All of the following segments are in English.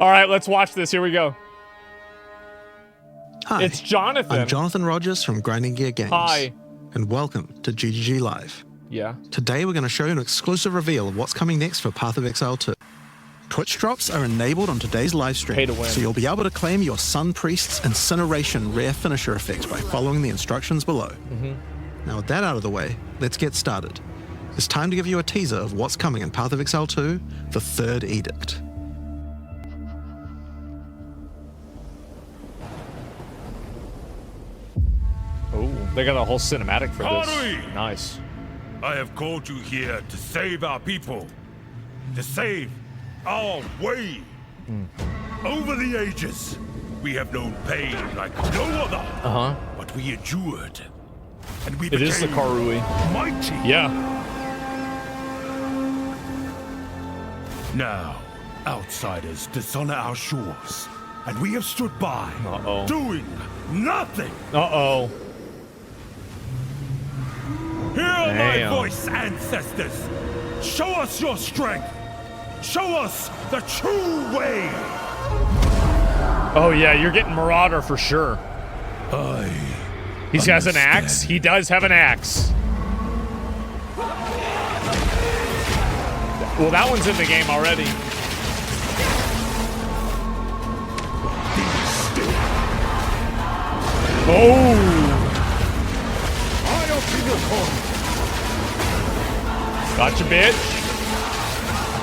All right, let's watch this. Here we go. Hi, It's Jonathan. I'm Jonathan Rogers from Grinding Gear Games. Hi. And welcome to GGG Live. Yeah. Today we're going to show you an exclusive reveal of what's coming next for Path of Exile 2. Twitch drops are enabled on today's live stream, Pay to win. so you'll be able to claim your Sun Priest's Incineration rare finisher effect by following the instructions below. Now with that out of the way, let's get started. It's time to give you a teaser of what's coming in Path of Exile 2, the Third Edict. Oh, they got a whole cinematic for this. CatDany! Nice. I have called you here to save our people, to save our way. Over the ages, we have known pain like no other, but we endured, and we It is the became Karui. mighty. Yeah. Now, outsiders dishonor our shores, and we have stood by, Uh-oh. doing nothing. Uh-oh. Hear my Damn. voice, ancestors. Show us your strength. Show us the true way. Oh, yeah, you're getting Marauder for sure. He has an axe. understand. He does have an axe. Well, that one's in the game already. Oh! Gotcha, bitch.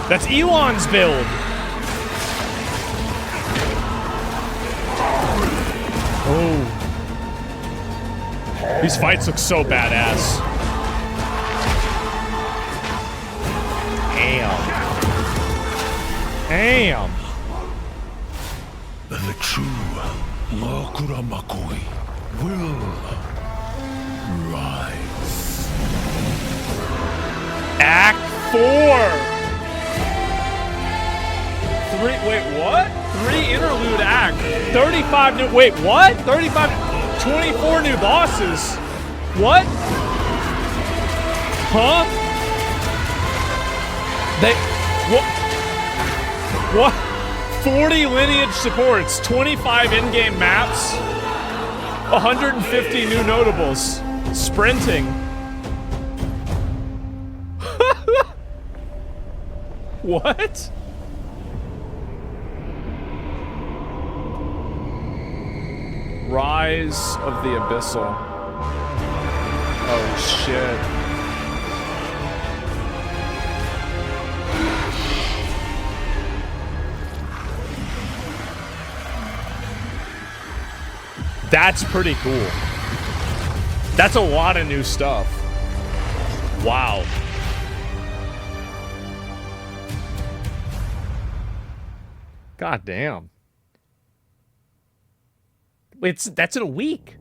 That's Elon's build. Oh. These fights look so badass. Damn. Damn. The true Makura Makoi will rise. Act 4. Wait, what? 3 interlude act. 35 new, wait, what? 35, 24 new bosses. What? Huh? They, what? 40 lineage supports, 25 in-game maps, 150 new notables, sprinting. What? Rise of the Abyssal. Oh shit. That's pretty cool. That's a lot of new stuff. Wow. God damn. That's in a week.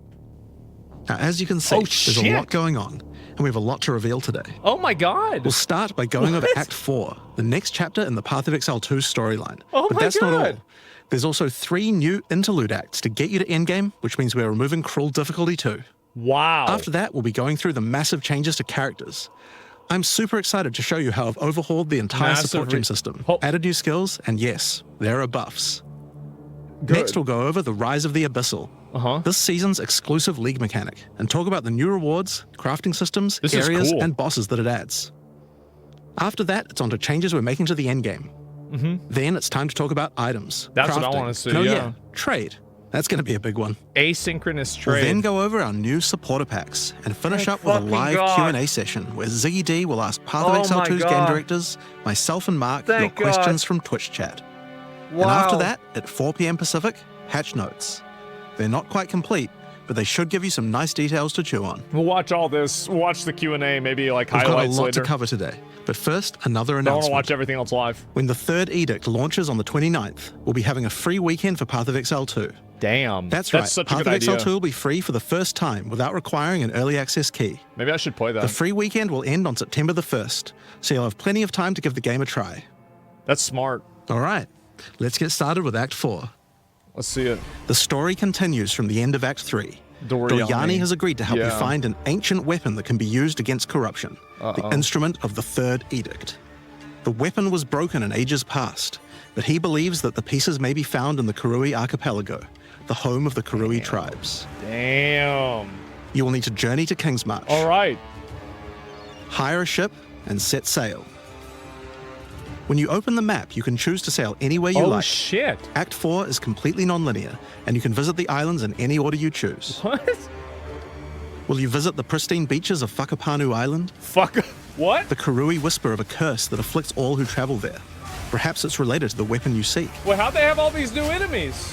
Now, as you can see, Oh, there's shit. a lot going on, and we have a lot to reveal today. Oh my god. We'll start by going over What? Act 4, the next chapter in the Path of Exile 2 storyline. Oh but my that's not all. God. There's also 3 new interlude acts to get you to endgame, which means we're removing cruel difficulty too. Wow. After that, we'll be going through the massive changes to characters. I'm super excited to show you how I've overhauled the entire Massive support gym system, Oh. added new skills, and yes, there are buffs. Good. Next, we'll go over the Rise of the Abyssal, this season's exclusive league mechanic, and talk about the new rewards, crafting systems, This is areas, cool. and bosses that it adds. After that, it's on to changes we're making to the endgame. Then it's time to talk about items. That's what I crafting, wanna see, and yeah. trade. That's going to be a big one. Asynchronous We'll trade. then go over our new supporter packs and finish Thank up with a fucking live God. Q&A session where Ziggy D will ask Path Oh of Exile my 2's game God. directors, myself and Mark, Thank your questions God. from Twitch chat. Wow. And after that, at 4 p.m. Pacific, hatch notes. They're not quite complete, but they should give you some nice details to chew on. We'll watch all this. We'll watch the Q&A, maybe like We've got a highlights lot later. to cover today. But first, another I don't want to announcement. watch everything else live. When the Third Edict launches on the 29th, we'll be having a free weekend for Path of Exile 2. Damn. That's right, Such Path a of good Exile idea. 2 will be free for the first time without requiring an early access key. Maybe I should play that. The free weekend will end on September the 1st, so you'll have plenty of time to give the game a try. That's smart. All right, let's get started with Act 4. Let's see it. The story continues from the end of Act 3. Doryani has agreed to help you find an ancient weapon that can be used against corruption, the instrument of the Third Edict. The weapon was broken in ages past, but he believes that the pieces may be found in the Karui archipelago, the home of the Karui tribes. Damn. You will need to journey to Kingsmarch, All right. hire a ship, and set sail. When you open the map, you can choose to sail anywhere you like. Shit. Act 4 is completely non-linear, and you can visit the islands in any order you choose. What? Will you visit the pristine beaches of Whakapanu Island? Fuck. What? The Karui whisper of a curse that afflicts all who travel there. Perhaps it's related to the weapon you seek. Well, how'd they have all these new enemies?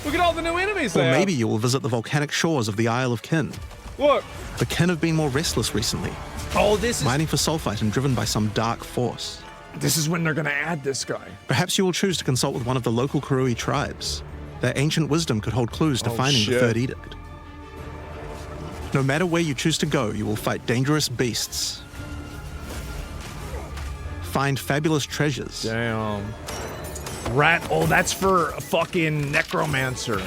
Look at all the new enemies Or they maybe have. you will visit the volcanic shores of the Isle of Kin. Look. The Kin have been more restless recently, Oh, this mining for sulfite and driven by some dark force. This is when they're gonna add this guy. Perhaps you will choose to consult with one of the local Karui tribes. Their ancient wisdom could hold clues to finding the shit. Third Edict. No matter where you choose to go, you will fight dangerous beasts, find fabulous treasures, Damn. Rat. Oh, that's for a fucking necromancer.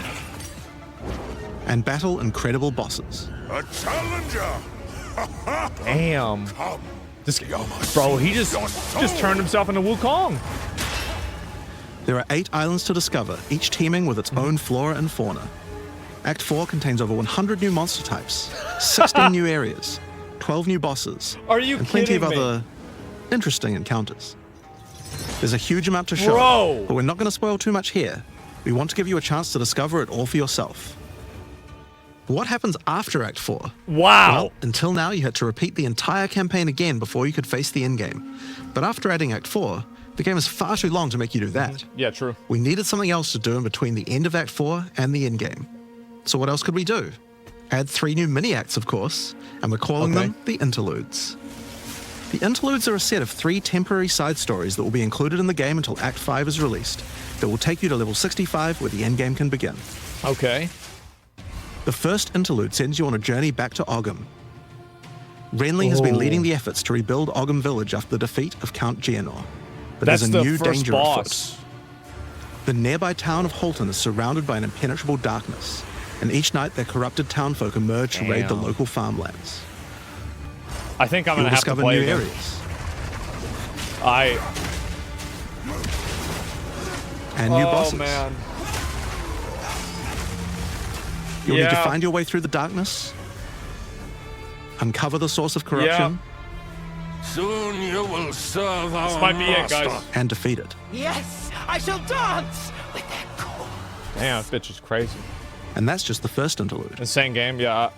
and battle incredible bosses. A challenger! Damn. Come. This bro, he just turned himself into Wukong. There are 8 islands to discover, each teeming with its own flora and fauna. Act 4 contains over 100 new monster types, 16 new areas, 12 new bosses, Are you and plenty of kidding me? other interesting encounters. There's a huge amount to show, Bro. but we're not going to spoil too much here. We want to give you a chance to discover it all for yourself. What happens after Act 4? Wow. Well, until now, you had to repeat the entire campaign again before you could face the endgame. But after adding Act 4, the game is far too long to make you do that. Yeah, true. We needed something else to do in between the end of Act 4 and the endgame. So what else could we do? Add 3 new mini-acts, of course, and we're calling them the Interludes. The Interludes are a set of 3 temporary side stories that will be included in the game until Act 5 is released, that will take you to level 65 where the endgame can begin. Okay. The first interlude sends you on a journey back to Ogham. Renly has been leading the efforts to rebuild Ogham Village after the defeat of Count Geonor. But That's there's a the new first danger boss. afoot. The nearby town of Holton is surrounded by an impenetrable darkness, and each night their corrupted townfolk emerge to raid the Damn. local farmlands. I think I'm You'll gonna have to discover play new again. areas and new bosses. Oh man. You'll need to Yeah. find your way through the darkness, uncover the source of corruption, Soon you will serve our This might be it, master. guys. and defeat it. Yes, I shall dance with that cold. Damn, this bitch is crazy. And that's just the first interlude. Insane game, yeah.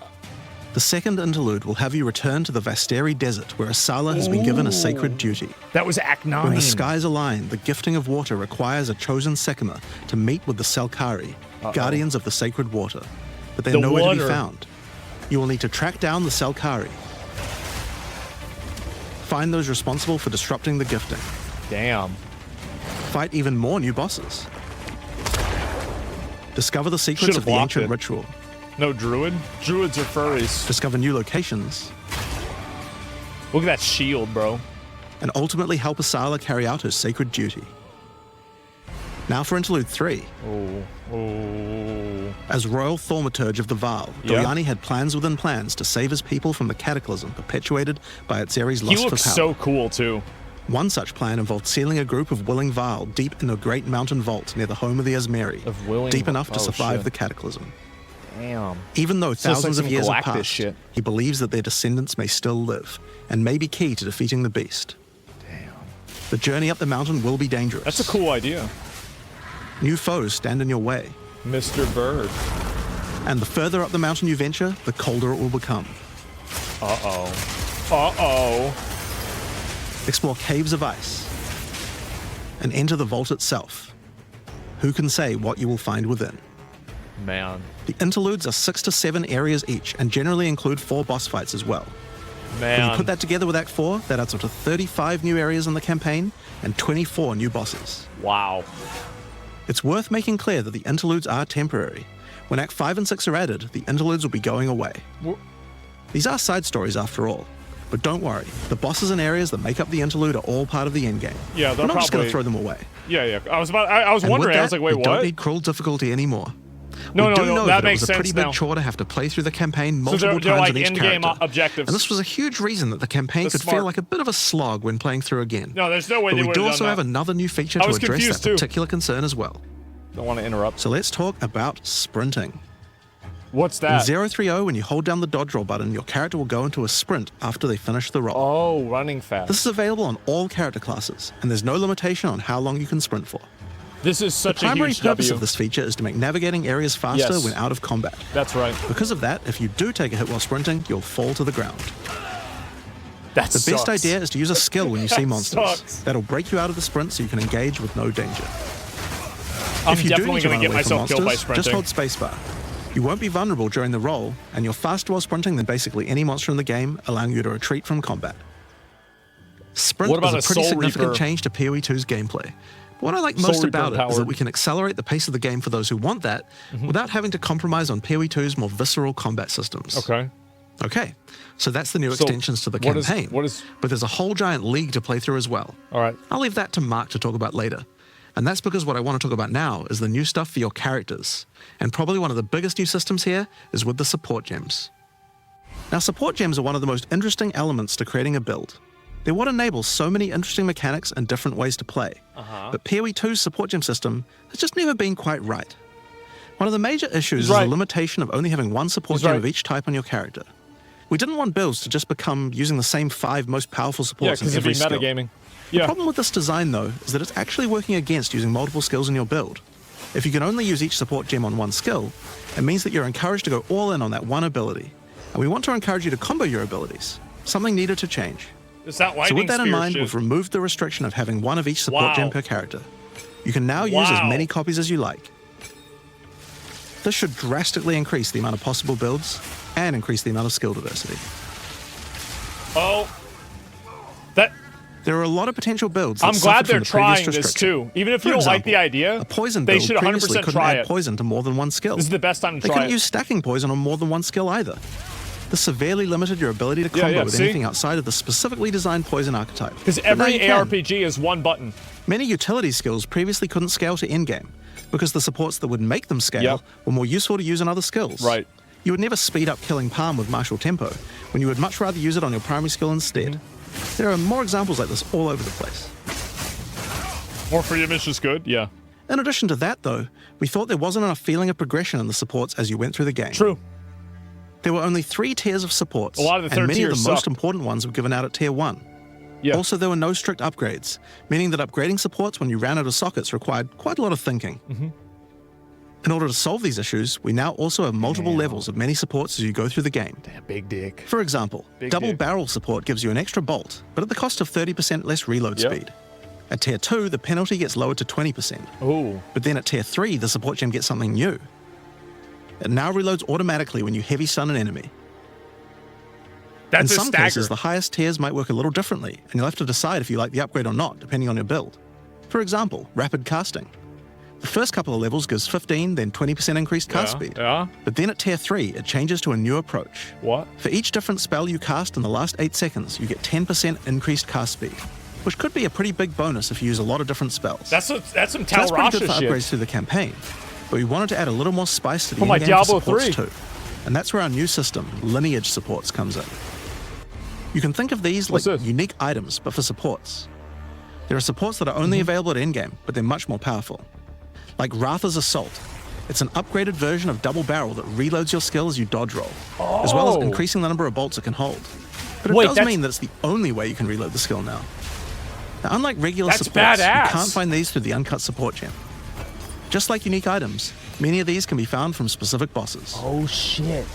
The second interlude will have you return to the Vasteri Desert, where Asala has been given a sacred duty. That was Act 9. When the skies align, the gifting of water requires a chosen Sekima to meet with the Selkari, guardians of the sacred water. But they're The nowhere to water. be found. You will need to track down the Selkari. Find those responsible for disrupting the gifting. Damn. Fight even more new bosses. Discover the secrets Should've of the blocked ancient it. ritual. No druid? Druids are furries. Discover new locations. Look at that shield, bro. And ultimately help Asala carry out her sacred duty. Now for Interlude 3. Oh. As Royal Thaumaturge of the Vaal, Yeah. Doryani had plans within plans to save his people from the cataclysm perpetuated by its Ares' He lust for looks power. so cool, too. One such plan involved sealing a group of willing Vaal deep in a great mountain vault near the home of the Asmeri, Of willing deep enough to oh, survive shit. the cataclysm. Damn. Even though So it's like thousands of some years have Galactus passed, shit. he believes that their descendants may still live, and may be key to defeating the beast. Damn. The journey up the mountain will be dangerous. That's a cool idea. New foes stand in your way, Mr. Bird. and the further up the mountain you venture, the colder it will become. Uh-oh. Uh-oh. Explore caves of ice, and enter the vault itself. Who can say what you will find within? Man. The interludes are 6 to 7 areas each, and generally include 4 boss fights as well. When you Man. put that together with Act 4, that adds up to 35 new areas in the campaign, and 24 new bosses. Wow. It's worth making clear that the interludes are temporary. When Act 5 and 6 are added, the interludes will be going away. These are side stories after all. But don't worry, the bosses and areas that make up the interlude are all part of the endgame. Yeah, We're they'll not just going probably- to throw them away. Yeah. I was And with wondering. I was that, like, wait, we don't what? need cruel difficulty anymore. No, we no, do no, know that that it makes was a pretty sense big now. chore to have to play through the campaign So multiple they're times like with each in-game character. objectives. And this was a huge reason that the campaign That's could smart. feel like a bit of a slog when playing through again. No, there's no way But they we would do have also done have that. another new feature I to was address confused that too. particular concern as well. Don't want to interrupt. So let's talk about sprinting. What's In that? 030, when you hold down the dodge roll button, your character will go into a sprint after they finish the roll. Oh, running fast. This is available on all character classes, and there's no limitation on how long you can sprint for. This is The such a primary huge purpose W. of this feature is to make navigating areas faster Yes. when out of combat. That's right. Because of that, if you do take a hit while sprinting, you'll fall to the ground. That The best idea is to use a skill when you see That monsters. sucks. That'll break you out of the sprint so you can engage with no danger. I'm If you do definitely need to going run to get away from myself killed by monsters, sprinting. just hold spacebar. You won't be vulnerable during the roll, and you're faster while sprinting than basically any monster in the game, allowing you to retreat from combat. Sprint What about is a a pretty Soul significant Reaper? change to PoE 2's gameplay. What I like Soul most Reaper about it is that empowered. we can accelerate the pace of the game for those who want that, without having to compromise on PoE 2's more visceral combat systems. Okay. Okay, so that's the new So extensions to the what is- campaign. what is- But there's a whole giant league to play through as well. All right. I'll leave that to Mark to talk about later. And that's because what I want to talk about now is the new stuff for your characters. And probably one of the biggest new systems here is with the support gems. Now, support gems are one of the most interesting elements to creating a build. They're what enables so many interesting mechanics and different ways to play. But PoE 2's support gem system has just never been quite right. One of the major issues is right. the limitation of only having one support He's gem right. of each type on your character. We didn't want builds to just become using the same 5 most powerful Yeah, supports in because it'd every be skill. metagaming. The Yeah. problem with this design, though, is that it's actually working against using multiple skills in your build. If you can only use each support gem on one skill, it means that you're encouraged to go all in on that one ability. And we want to encourage you to combo your abilities. Something needed to change. It's that So lightning with that in spear mind, shit. we've removed the restriction of having one of each support Wow. gem per character. You can now use as Wow. many copies as you like. This should drastically increase the amount of possible builds and increase the amount of skill diversity. Oh. That. There are a lot of potential builds that I'm glad suffered from they're the previous trying this restriction. too. Even if For you don't like example, the idea, a poison they build should previously 100% couldn't try add it. poison to more than one skill. This is the best time to They try couldn't it. use stacking poison on more than one skill either. This severely limited your ability to Yeah, combo yeah, with see? anything outside of the specifically designed poison archetype. Because But now every you can. ARPG is one button. Many utility skills previously couldn't scale to in-game because the supports that would make them scale Yep. were more useful to use in other skills. Right. You would never speed up killing Palm with martial tempo when you would much rather use it on your primary skill instead. Mm-hmm. There are more examples like this all over the place. More freedom is just good. Yeah. In addition to that, though, we thought there wasn't enough feeling of progression in the supports as you went through the game. True. There were only 3 tiers of supports, A lot of the and third many of the tiers most suck. important ones were given out at tier 1. Yeah. Also, there were no strict upgrades, meaning that upgrading supports when you ran out of sockets required quite a lot of thinking. In order to solve these issues, we now also have multiple levels of many supports as you go through the game. Damn, big dick. For example, Big double dick. barrel support gives you an extra bolt, but at the cost of 30% less reload Yep. speed. At tier 2, the penalty gets lowered to 20%. Ooh. But then at tier 3, the support gem gets something new. It now reloads automatically when you heavy stun an enemy. That's In a some stagger. cases, the highest tiers might work a little differently, and you'll have to decide if you like the upgrade or not, depending on your build. For example, rapid casting. The first couple of levels gives 15, then 20% increased cast speed. Yeah. But then at tier 3, it changes to a new approach. What? For each different spell you cast in the last 8 seconds, you get 10% increased cast speed, which could be a pretty big bonus if you use a lot of different spells. That's some So that's pretty Talrasha good for shit. upgrades through the campaign, but we wanted to add a little more spice to the For my in-game Diablo supports 3. too. And that's where our new system, Lineage Supports, comes in. You can think of these like What's this? unique items, but for supports. There are supports that are only available at endgame, but they're much more powerful. Like Ratha's Assault. It's an upgraded version of Double Barrel that reloads your skill as you dodge roll, as well as Oh. increasing the number of bolts it can hold. But it Wait, does that's- mean that it's the only way you can reload the skill now. Now, unlike regular That's supports, badass. you can't find these through the uncut support gem. Just like unique items, many of these can be found from specific bosses. Oh shit.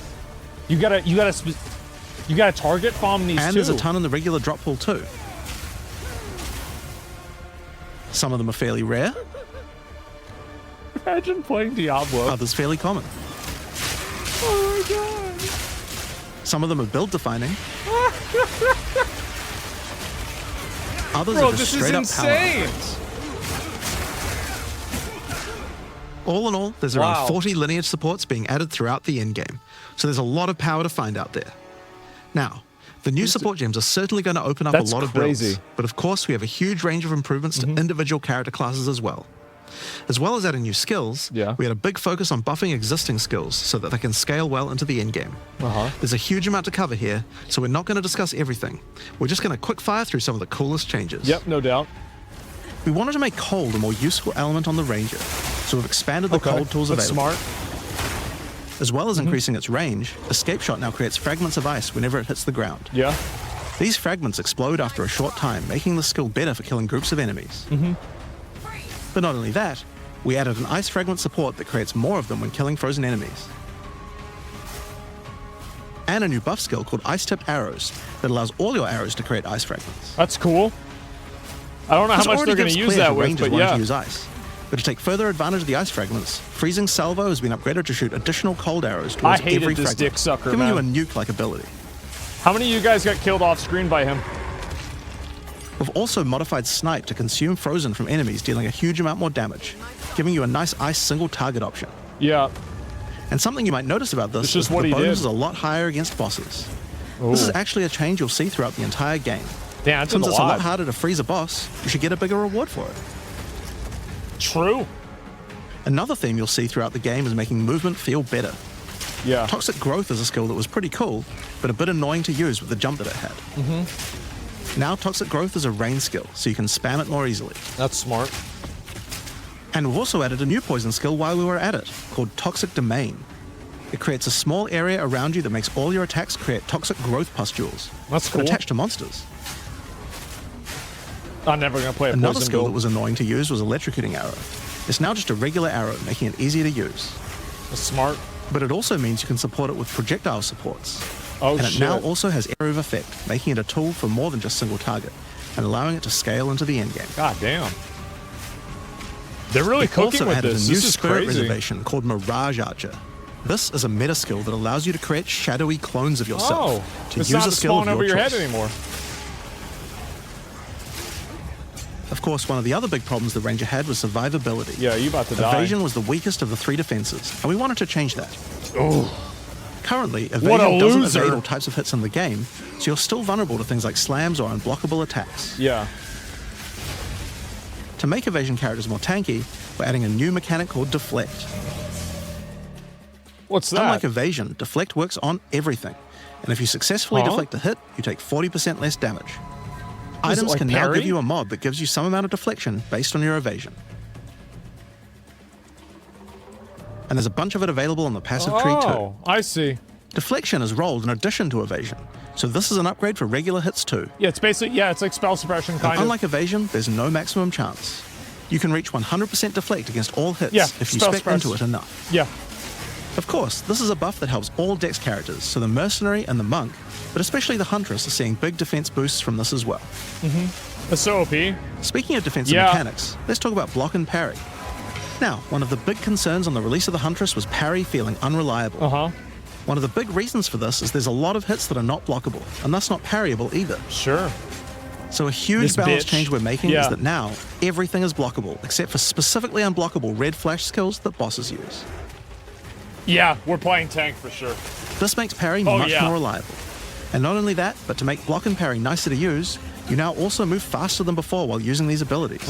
You gotta target farm these And too. there's a ton in the regular drop pool too. Some of them are fairly rare, Imagine playing Diablo. others fairly common. Oh my god. Some of them are build defining. Others Bro, are just this is straight up power insane. upgrades. All in all, there's Wow. around 40 lineage supports being added throughout the endgame, so there's a lot of power to find out there. Now, the new support gems are certainly going to open up a That's lot of crazy. builds, but of course we have a huge range of improvements to individual character classes as well. As well as adding new skills, Yeah. we had a big focus on buffing existing skills so that they can scale well into the endgame. There's a huge amount to cover here, so we're not going to discuss everything. We're just going to quick fire through some of the coolest changes. Yep, no doubt. We wanted to make cold a more useful element on the Ranger, so we've expanded the cold tools That's available. smart. As well as increasing its range, Escape Shot now creates fragments of ice whenever it hits the ground. Yeah. These fragments explode after a short time, making the skill better for killing groups of enemies. But not only that, we added an ice fragment support that creates more of them when killing frozen enemies. And a new buff skill called Ice-Tipped Arrows that allows all your arrows to create ice fragments. That's cool. I don't know how This much already they're going gives to use players that a with, range but of wanting yeah. to use ice. But to take further advantage of the ice fragments, Freezing Salvo has been upgraded to shoot additional cold arrows I towards hated every this fragment, dick sucker, giving man. you a nuke-like ability. How many of you guys got killed off screen by him? We've also modified Snipe to consume frozen from enemies, dealing a huge amount more damage, giving you a nice ice single target option. Yeah. And something you might notice about this It's is just that what the he bonus did. is a lot higher against bosses. Ooh. This is actually a change you'll see throughout the entire game. Damn, that's Since a it's a lot lot. harder to freeze a boss, you should get a bigger reward for it. True. Another theme you'll see throughout the game is making movement feel better. Yeah. Toxic Growth is a skill that was pretty cool, but a bit annoying to use with the jump that it had. Now Toxic Growth is a range skill, so you can spam it more easily. That's smart. And we've also added a new poison skill while we were at it, called Toxic Domain. It creates a small area around you that makes all your attacks create toxic growth pustules. That's but cool. attached to monsters. I'm never going to play a Another poison skill that build. was annoying to use was Electrocuting Arrow. It's now just a regular arrow, making it easier to use. That's smart. But it also means you can support it with projectile supports. Oh, And it shit. now also has area of effect, making it a tool for more than just single target, and allowing it to scale into the endgame. God damn. They're really We've cooking also with added this. a new This is spirit crazy. reservation called Mirage Archer. This is a meta skill that allows you to create shadowy clones of yourself Oh, to it's use not a skill of spawning over your your choice. head anymore. Of course, one of the other big problems the Ranger had was survivability. Yeah, you about to die. Evasion was the weakest of the three defenses, and we wanted to change that. Oh, Currently, What a evasion doesn't loser. evade all types of hits in the game, so you're still vulnerable to things like slams or unblockable attacks. yeah. To make evasion characters more tanky, we're adding a new mechanic called Deflect. What's that? Unlike evasion, Deflect works on everything, and if you successfully Huh? deflect a hit, you take 40% less damage. Is it Items like can now parry? give you a mod that gives you some amount of deflection based on your evasion. And there's a bunch of it available on the passive tree too. Oh, I see. Deflection is rolled in addition to evasion, so this is an upgrade for regular hits too. Yeah, it's basically, yeah, it's like spell suppression And kind of. unlike evasion, there's no maximum chance. You can reach 100% deflect against all hits Yeah, if you spell spec suppress. into it enough. Yeah. Of course, this is a buff that helps all Dex characters, so the Mercenary and the Monk, but especially the Huntress, are seeing big defense boosts from this as well. That's so OP. Speaking of defensive Yeah. mechanics, let's talk about block and parry. Now, one of the big concerns on the release of the Huntress was parry feeling unreliable. Uh-huh. One of the big reasons for this is there's a lot of hits that are not blockable, and thus not parryable either. Sure. So a huge This balance bitch. change we're making Yeah. is that now everything is blockable, except for specifically unblockable red flash skills that bosses use. Yeah, we're playing tank for sure. This makes parry Oh, much yeah. more reliable. And not only that, but to make block and parry nicer to use, you now also move faster than before while using these abilities.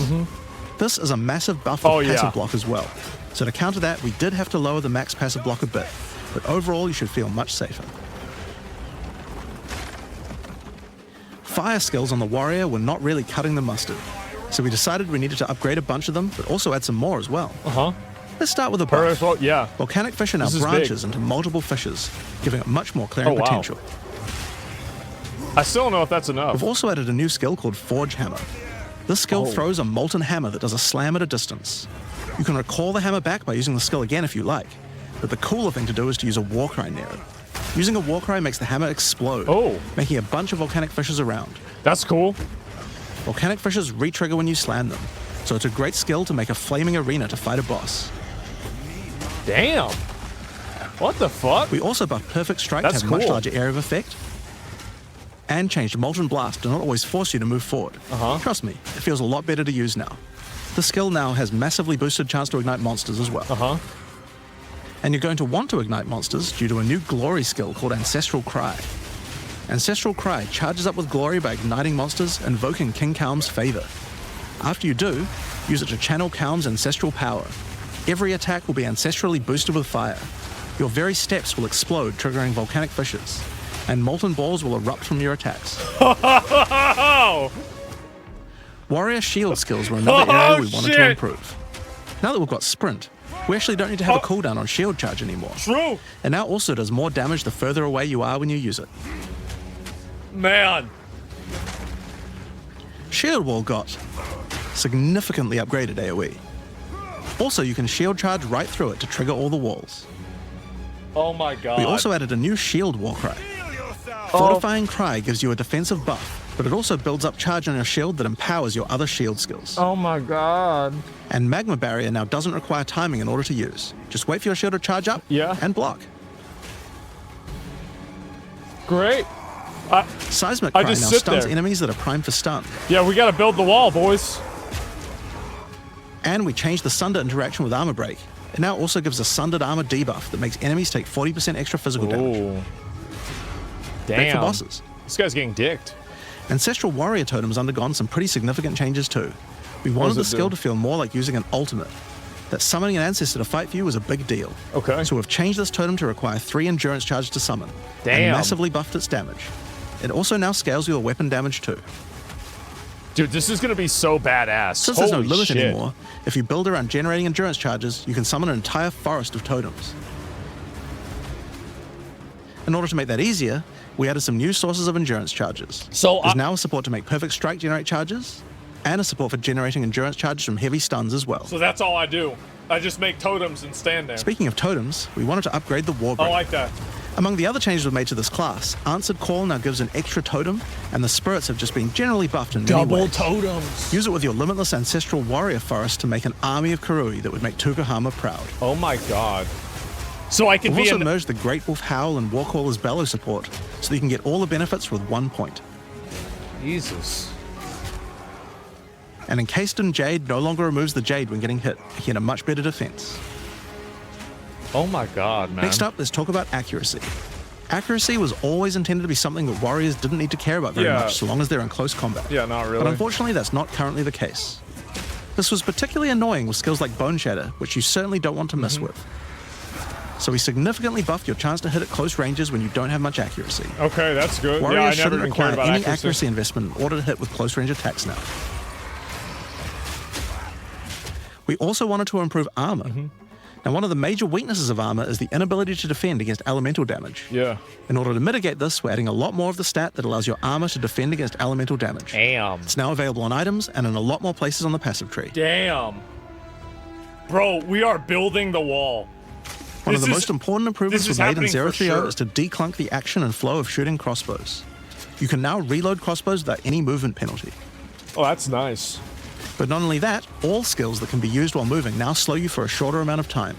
This is a massive buff of Oh, passive yeah. block as well. So to counter that, we did have to lower the max passive block a bit, but overall you should feel much safer. Fire skills on the warrior were not really cutting the mustard, so we decided we needed to upgrade a bunch of them, but also add some more as well. Uh-huh. Let's start with a buff. Perfect. Yeah. Volcanic Fissure now This is branches big. into multiple fissures, giving it much more clearing Oh, wow. potential. I still don't know if that's enough. We've also added a new skill called Forge Hammer. This skill Oh. throws a molten hammer that does a slam at a distance. You can recall the hammer back by using the skill again if you like, but the cooler thing to do is to use a Warcry near it. Using a Warcry makes the hammer explode, Oh. making a bunch of volcanic fissures around. That's cool. Volcanic fissures re-trigger when you slam them, so it's a great skill to make a flaming arena to fight a boss. Damn. What the fuck? We also buffed Perfect Strike That's to have a much cool. larger area of effect, and changed Molten Blast to not always force you to move forward. Trust me, it feels a lot better to use now. The skill now has massively boosted chance to ignite monsters as well. Uh-huh. And you're going to want to ignite monsters due to a new glory skill called Ancestral Cry. Ancestral Cry charges up with glory by igniting monsters, invoking King Kalm's favor. After you do, use it to channel Kaum's ancestral power. Every attack will be ancestrally boosted with fire. Your very steps will explode, triggering volcanic fissures, and molten balls will erupt from your attacks. Warrior shield skills were another area we wanted to improve. Now that we've got sprint, we actually don't need to have a cooldown on shield charge anymore. True. And now also does more damage the further away you are when you use it. Man. Shield wall got significantly upgraded AoE. Also, you can shield charge right through it to trigger all the walls. Oh my god. We also added a new shield war cry. Fortifying Cry gives you a defensive buff, but it also builds up charge on your shield that empowers your other shield skills. Oh my god. And Magma Barrier now doesn't require timing in order to use. Just wait for your shield to charge up and block. Great. Seismic Cry now just sit stuns there. enemies that are primed for stun. Yeah, we gotta build the wall, boys. And we changed the Sunder interaction with Armor Break. It now also gives a Sundered Armor debuff that makes enemies take 40% extra physical damage. Ooh. Great for Damn. bosses. This guy's getting dicked. Ancestral Warrior Totem's undergone some pretty significant changes too. We wanted the does it skill do? to feel more like using an ultimate. That summoning an ancestor to fight for you was a big deal. Okay. So we've changed this totem to require 3 endurance charges to summon. Damn. And massively buffed its damage. It also now scales your weapon damage too. Dude, this is gonna be so badass. Since there's no Holy limit shit. anymore, if you build around generating endurance charges, you can summon an entire forest of totems. In order to make that easier, we added some new sources of endurance charges. So There's now a support to make Perfect Strike generate charges, and a support for generating endurance charges from heavy stuns as well. So that's all I do. I just make totems and stand there. Speaking of totems, we wanted to upgrade the War I Break. like that. Among the other changes we've made to this class, Answered Call now gives an extra totem, and the spirits have just been generally buffed in many ways. totems. Use it with your limitless ancestral warrior forest to make an army of Karui that would make Tukohama proud. Oh my god. So I can We've be also in. merged the Great Wolf Howl and Warcaller's Bellow support, so that you can get all the benefits with 1 point. Jesus. And Encased in Jade no longer removes the Jade when getting hit, making it a much better defense. Oh my god, man. Next up, let's talk about accuracy. Accuracy was always intended to be something that warriors didn't need to care about very Yeah. much so long as they're in close combat. Yeah, not really. But unfortunately, that's not currently the case. This was particularly annoying with skills like Bone Shatter, which you certainly don't want to mess Mm-hmm. with. So we significantly buffed your chance to hit at close ranges when you don't have much accuracy. Okay, that's good. Warriors Yeah, I never shouldn't even require cared about any accuracy. investment in order to hit with close range attacks now. We also wanted to improve armor. Mm-hmm. Now, one of the major weaknesses of armor is the inability to defend against elemental damage. Yeah. In order to mitigate this, we're adding a lot more of the stat that allows your armor to defend against elemental damage. Damn. It's now available on items and in a lot more places on the passive tree. Damn. Bro, we are building the wall. One of This the is- most important improvements this is we've made in happening for 030 sure. is to declunk the action and flow of shooting crossbows. You can now reload crossbows without any movement penalty. Oh, that's nice. But not only that, all skills that can be used while moving now slow you for a shorter amount of time.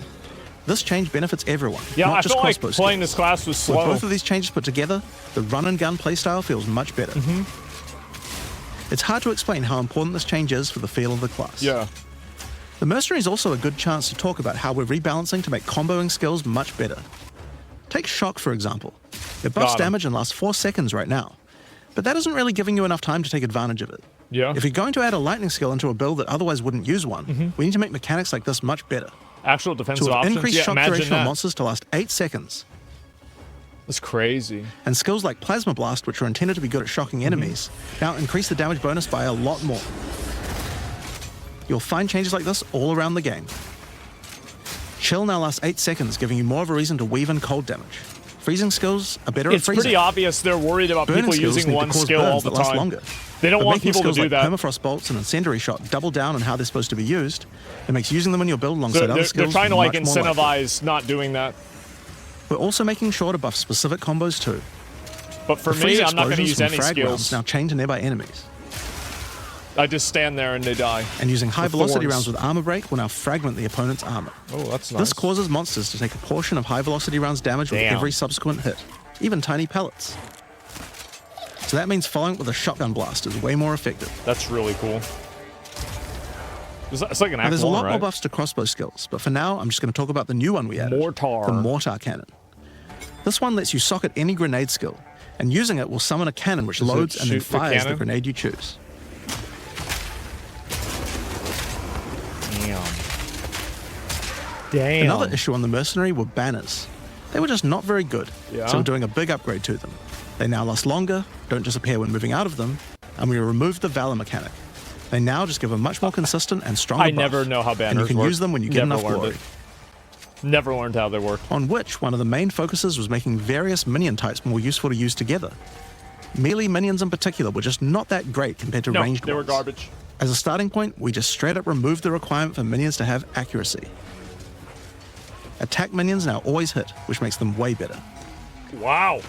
This change benefits everyone, Yeah, not I just feel like crossbow playing skills. this class was With slow. both of these changes put together, the run and gun playstyle feels much better. Mm-hmm. It's hard to explain how important this change is for the feel of the class. Yeah. The Mercenary is also a good chance to talk about how we're rebalancing to make comboing skills much better. Take Shock, for example. It buffs Got him. damage in lasts 4 seconds right now, but that isn't really giving you enough time to take advantage of it. Yeah. If you're going to add a lightning skill into a build that otherwise wouldn't use one, Mm-hmm. we need to make mechanics like this much better. Actual defensive To have options. increased Yeah, shock imagine duration on that. monsters to last 8 seconds, That's crazy. and skills like Plasma Blast, which are intended to be good at shocking enemies, now increase the damage bonus by a lot more. You'll find changes like this all around the game. Chill now lasts 8 seconds, giving you more of a reason to weave in cold damage. Freezing skills are better It's at freezing. pretty obvious they're worried about Burning people skills using need to one cause skill burns all the that last time. longer. They don't But want making people to skills do like that. Permafrost bolts and incendiary shot double down on how they're supposed to be used. It makes using them in your build alongside So other they're skills trying to like much more likely. incentivize not doing that. We're also making sure to buff specific combos too. But for The freeze me, I'm not going to explosions use from any frag rounds skills. now chained to nearby enemies. I just stand there and they die. And using high With velocity thorns. rounds with armor break will now fragment the opponent's armor. Oh, that's nice. This causes monsters to take a portion of high velocity rounds damage with Damn. every subsequent hit, even tiny pellets. So that means following it with a shotgun blast is way more effective. That's really cool. It's like an Now, act there's a one, lot more right? buffs to crossbow skills, but for now, I'm just going to talk about the new one we added. Mortar. The Mortar Cannon. This one lets you socket any grenade skill, and using it will summon a cannon which Does it loads and then shoot the fires the cannon? grenade you choose. Damn. Another issue on the Mercenary were banners. They were just not very good, Yeah. so we're doing a big upgrade to them. They now last longer, don't disappear when moving out of them, and we removed the Valor mechanic. They now just give a much more consistent and stronger I buff, never know how banners and you can work. use them when you get Never enough learned glory. it. Never learned how they work. On which, one of the main focuses was making various minion types more useful to use together. Melee minions in particular were just not that great compared to No, ranged they were ones. garbage. As a starting point, we just straight up removed the requirement for minions to have accuracy. Attack minions now always hit, which makes them way better. Wow.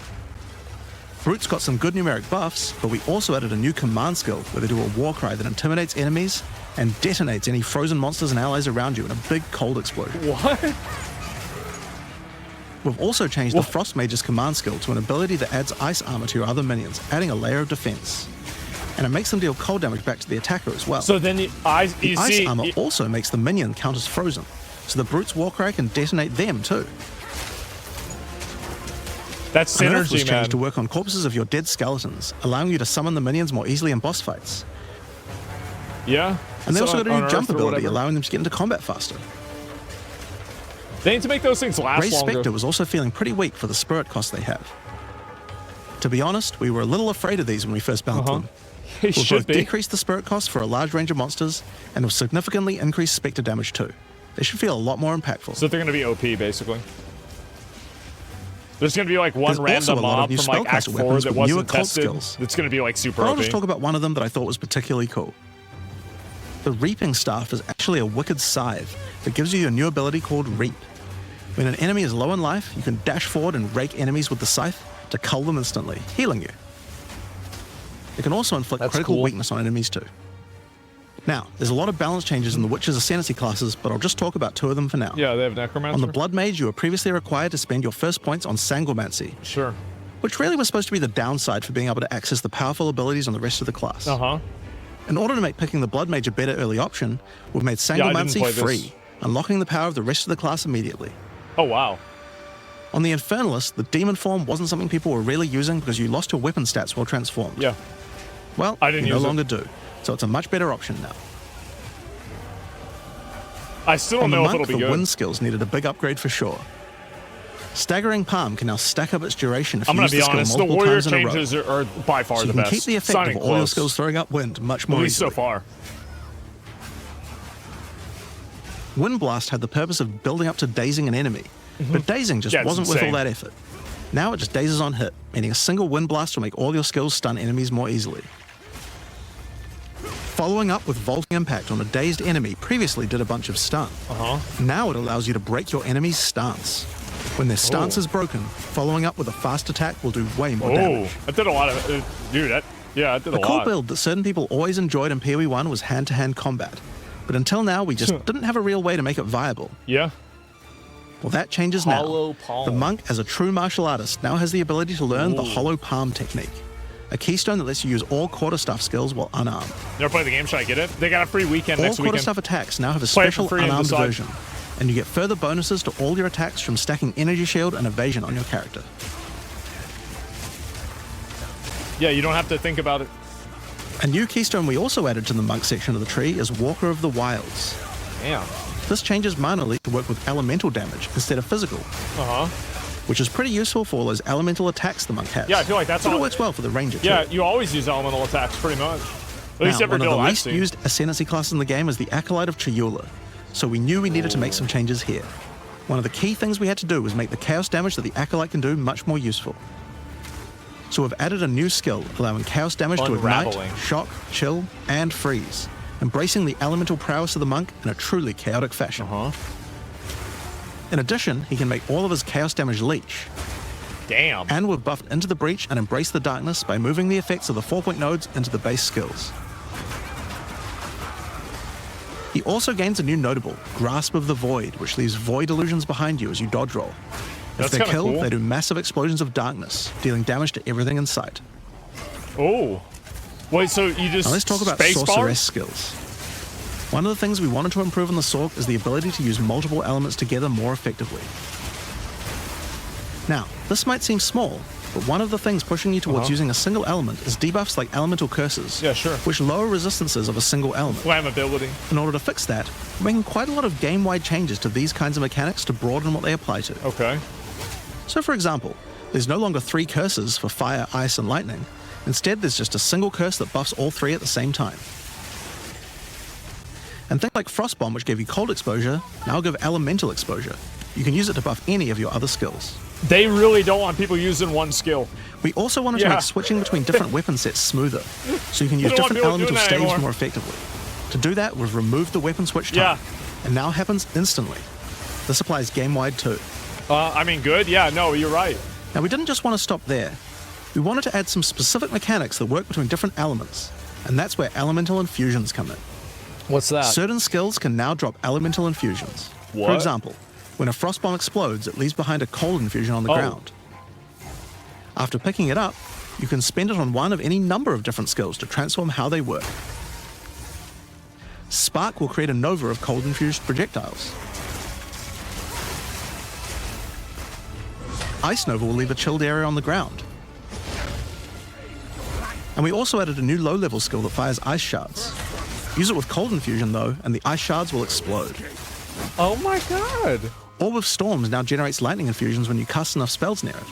Brutes got some good numeric buffs, but we also added a new command skill where they do a war cry that intimidates enemies and detonates any frozen monsters and allies around you in a big cold explosion. What? We've also changed the Frost Mage's command skill to an ability that adds ice armor to your other minions, adding a layer of defense. And it makes them deal cold damage back to the attacker as well. So then you Ice see... armor also makes the minion count as frozen, so the Brute's Warcry can detonate them too. That's An Earth was synergy, man. changed to work on corpses of your dead skeletons, allowing you to summon the minions more easily in boss fights. Yeah. And they So also got a on new Earth jump or ability, whatever. allowing them to get into combat faster. They need to make those things last Ray longer. Spectre was also feeling pretty weak for the spirit cost they have. To be honest, we were a little afraid of these when we first balanced them. He We've should both be. decreased the spirit cost for a large range of monsters, and have significantly increased Spectre damage too. They should feel a lot more impactful. So they're going to be OP, basically. There's going to be like one There's also random a lot of mob new from like Act spellcaster 4 weapons that with wasn't newer cult tested. skills. It's going to be like super But I'll OP. just talk about one of them that I thought was particularly cool. The Reaping Staff is actually a wicked scythe that gives you a new ability called Reap. When an enemy is low in life, you can dash forward and rake enemies with the scythe to cull them instantly, healing you. It can also inflict That's critical cool. weakness on enemies too. Now, there's a lot of balance changes in the Witcher's Ascendancy classes, but I'll just talk about two of them for now. Yeah, they have Necromancer. On the Blood Mage, you were previously required to spend your first points on Sanguimancy, Sure. which really was supposed to be the downside for being able to access the powerful abilities on the rest of the class. Uh-huh. In order to make picking the Blood Mage a better early option, we've made Yeah, I didn't Sanguimancy play this. free, unlocking the power of the rest of the class immediately. Oh, wow. On the Infernalist, the Demon form wasn't something people were really using because you lost your weapon stats while transformed. Yeah. Well, I didn't you no use it. longer do, so it's a much better option now. I still don't On the know if Monk, it'll be the good. wind skills needed a big upgrade for sure. Staggering Palm can now stack up its duration if I'm you going use to be the skill honest, the multiple warrior times in a row. changes are by far So you the can best. keep the effect It's not of even all your close. skills throwing up wind much At more least so easily. far. Wind Blast had the purpose of building up to dazing an enemy, but dazing just Mm-hmm. Yeah, it's wasn't worth all insane. that effort. Now it just dazes on hit, meaning a single Wind Blast will make all your skills stun enemies more easily. Following up with Vaulting Impact on a dazed enemy previously did a bunch of stun. Now it allows you to break your enemy's stance. When their stance Oh. is broken, following up with a fast attack will do way more Oh, damage. that did a lot of... dude, that did a A cool lot. build that certain people always enjoyed in PoE 1 was hand-to-hand combat. But until now, we just didn't have a real way to make it viable. Yeah. Well, that changes Hollow now. palm. The monk, as a true martial artist, now has the ability to learn the hollow palm technique, a keystone that lets you use all quarterstaff skills while unarmed. Never played the game, should I get it? They got a free weekend All next weekend. quarterstaff attacks now have a Play it for special free and unarmed decide. version, and you get further bonuses to all your attacks from stacking energy shield and evasion on your character. Yeah, you don't have to think about it. A new keystone we also added to the monk section of the tree is Walker of the Wilds. Damn. This changes mana leak to work with elemental damage instead of physical, Uh-huh. which is pretty useful for all those elemental attacks the monk has. Yeah, I feel like that's but all- it works well for the ranger too. Yeah, you always use elemental attacks, pretty much. At least Now, every one of build the I've least seen. used Ascendancy class in the game is the Acolyte of Chayula, so we knew we needed to make some changes here. One of the key things we had to do was make the chaos damage that the Acolyte can do much more useful. So we've added a new skill, allowing chaos damage to ignite, Unraveling. shock, chill, and freeze, embracing the elemental prowess of the monk in a truly chaotic fashion. In addition, he can make all of his chaos damage leech, Damn. and we've buffed Into the Breach and Embrace the Darkness by moving the effects of the 4-point nodes into the base skills. He also gains a new notable, Grasp of the Void, which leaves void illusions behind you as you dodge roll. If That's they're kinda killed, cool. they do massive explosions of darkness, dealing damage to everything in sight. Oh. Wait, so you just Now let's talk about space sorceress bars? skills. One of the things we wanted to improve on the Sorc is the ability to use multiple elements together more effectively. Now, this might seem small, but one of the things pushing you towards using a single element is debuffs like elemental curses, Yeah, sure. which lower resistances of a single element. Flammability. In order to fix that, we're making quite a lot of game-wide changes to these kinds of mechanics to broaden what they apply to. Okay. So for example, there's no longer 3 curses for fire, ice, and lightning. Instead, there's just a single curse that buffs all 3 at the same time. And things like Frostbomb, which gave you cold exposure, now give elemental exposure. You can use it to buff any of your other skills. They really don't want people using one skill. We also wanted to make switching between different weapon sets smoother, so you can use don't want different people elemental doing that staves anymore. more effectively. To do that, we've removed the weapon switch time, and now happens instantly. This applies game-wide too. I mean, good. Yeah, no, you're right. Now, we didn't just want to stop there. We wanted to add some specific mechanics that work between different elements, and that's where elemental infusions come in. What's that? Certain skills can now drop elemental infusions. What? For example, when a frost bomb explodes, it leaves behind a cold infusion on the ground. After picking it up, you can spend it on one of any number of different skills to transform how they work. Spark will create a nova of cold infused projectiles. Ice Nova will leave a chilled area on the ground. And we also added a new low-level skill that fires ice shards. Use it with cold infusion though, and the ice shards will explode. Oh my god. Orb of Storms now generates lightning infusions when you cast enough spells near it.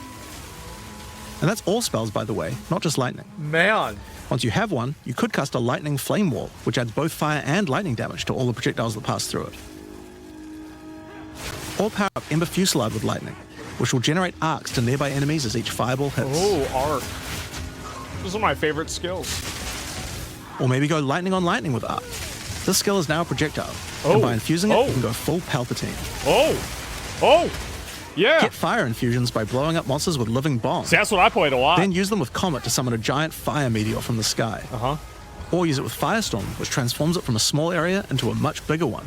And that's all spells, by the way, not just lightning. Man. Once you have one, you could cast a lightning flame wall, which adds both fire and lightning damage to all the projectiles that pass through it. Or power up Ember Fusillade with lightning, which will generate arcs to nearby enemies as each fireball hits. Oh, arc. Those are my favorite skills. Or maybe go lightning on lightning with arc. This skill is now a projectile, and by infusing it, you can go full Palpatine. Yeah. Get fire infusions by blowing up monsters with living bombs. See, that's what I played a lot. Then use them with Comet to summon a giant fire meteor from the sky. Or use it with Firestorm, which transforms it from a small area into a much bigger one.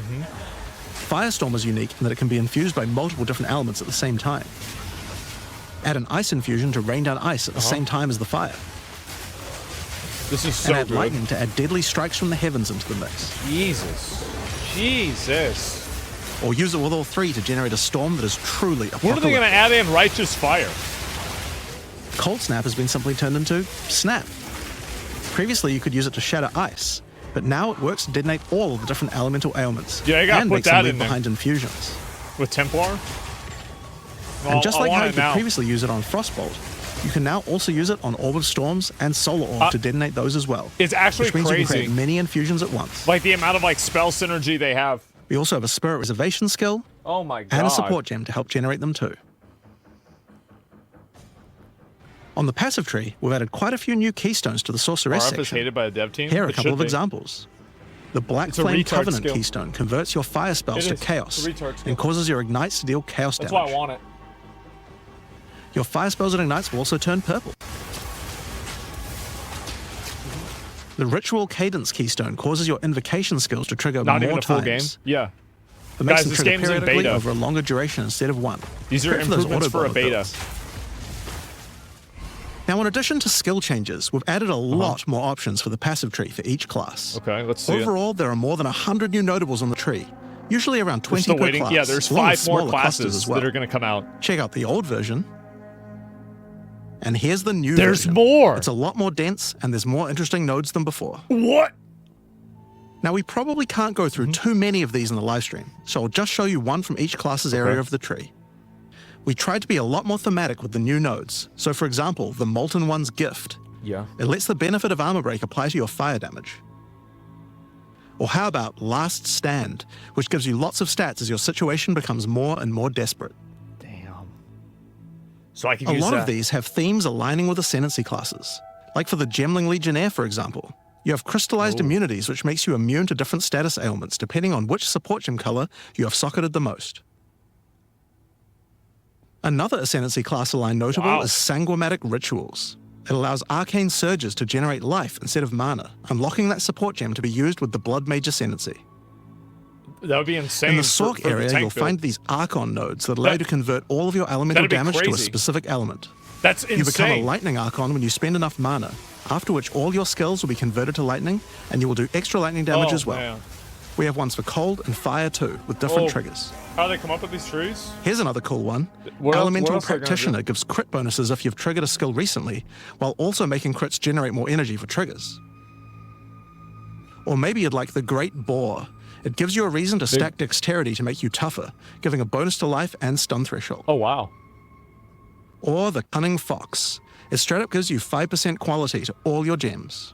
Firestorm is unique in that it can be infused by multiple different elements at the same time. Add an ice infusion to rain down ice at the same time as the fire. This is so and add good. lightning to add deadly strikes from the heavens into the mix. Jesus. Or use it with all 3 to generate a storm that is truly apocalyptic. What are they going to add in Righteous Fire? Cold Snap has been simply turned into Snap. Previously, you could use it to shatter ice, but now it works to detonate all of the different elemental ailments. Yeah, you gotta and put makes them that leave in there. behind infusions. With Templar? And just like how you could now. previously use it on Frostbolt, you can now also use it on Orb of Storms and Solar Orb to detonate those as well. It's actually which means you can crazy. create many infusions at once. Like the amount of like spell synergy they have. We also have a Spirit Reservation skill Oh my god. and a support gem to help generate them too. On the passive tree, we've added quite a few new keystones to the Sorceress RF section. is hated by the dev team. Here are a It couple should of be. examples. The Black It's a Flame retard Covenant skill. keystone converts your fire spells It to is. chaos It's a retard skill. and causes your ignites to deal chaos That's damage. why I want it. Your fire spells and ignites will also turn purple. The Ritual Cadence keystone causes your invocation skills to trigger Not more even a full game. times. Yeah. It makes Guys, them this trigger game's in periodically beta. over a longer duration instead of one. These are Great those improvements for a auto-bomb beta. builds. Now, in addition to skill changes, we've added a lot more options for the passive tree for each class. Okay, let's see it. Overall, there are more than 100 new notables on the tree, usually around 20 Still per waiting. class. Yeah, there's along with 5 more smaller clusters classes as well. that are going to come out. Check out the old version. And here's the new There's version. more. It's a lot more dense, and there's more interesting nodes than before. What? Now, we probably can't go through too many of these in the live stream, so I'll just show you one from each class's area of the tree. We tried to be a lot more thematic with the new nodes. So, for example, the Molten One's Gift. Yeah. It lets the benefit of Armor Break apply to your fire damage. Or how about Last Stand, which gives you lots of stats as your situation becomes more and more desperate. Damn. So I can A use lot that. of these have themes aligning with ascendancy classes. Like for the Gemling Legionnaire, for example. You have crystallized immunities, which makes you immune to different status ailments, depending on which support gem color you have socketed the most. Another ascendancy class aligned notable is Sanguimatic Rituals. It allows arcane surges to generate life instead of mana, unlocking that support gem to be used with the Blood Mage Ascendancy. That would be insane. In the for Sork area, tank you'll build. find these Archon nodes that allow you to convert all of your elemental That'd be damage to a crazy. specific element. That's insane. You become a Lightning Archon when you spend enough mana, after which all your skills will be converted to lightning, and you will do extra lightning damage as well. Man. We have ones for cold and fire too, with different triggers. How do they come up with these trees? Here's another cool one. What Elemental else are they gonna Practitioner do? gives crit bonuses if you've triggered a skill recently, while also making crits generate more energy for triggers. Or maybe you'd like the Great Boar. It gives you a reason to stack dexterity to make you tougher, giving a bonus to life and stun threshold. Oh, wow. Or the Cunning Fox. It straight up gives you 5% quality to all your gems.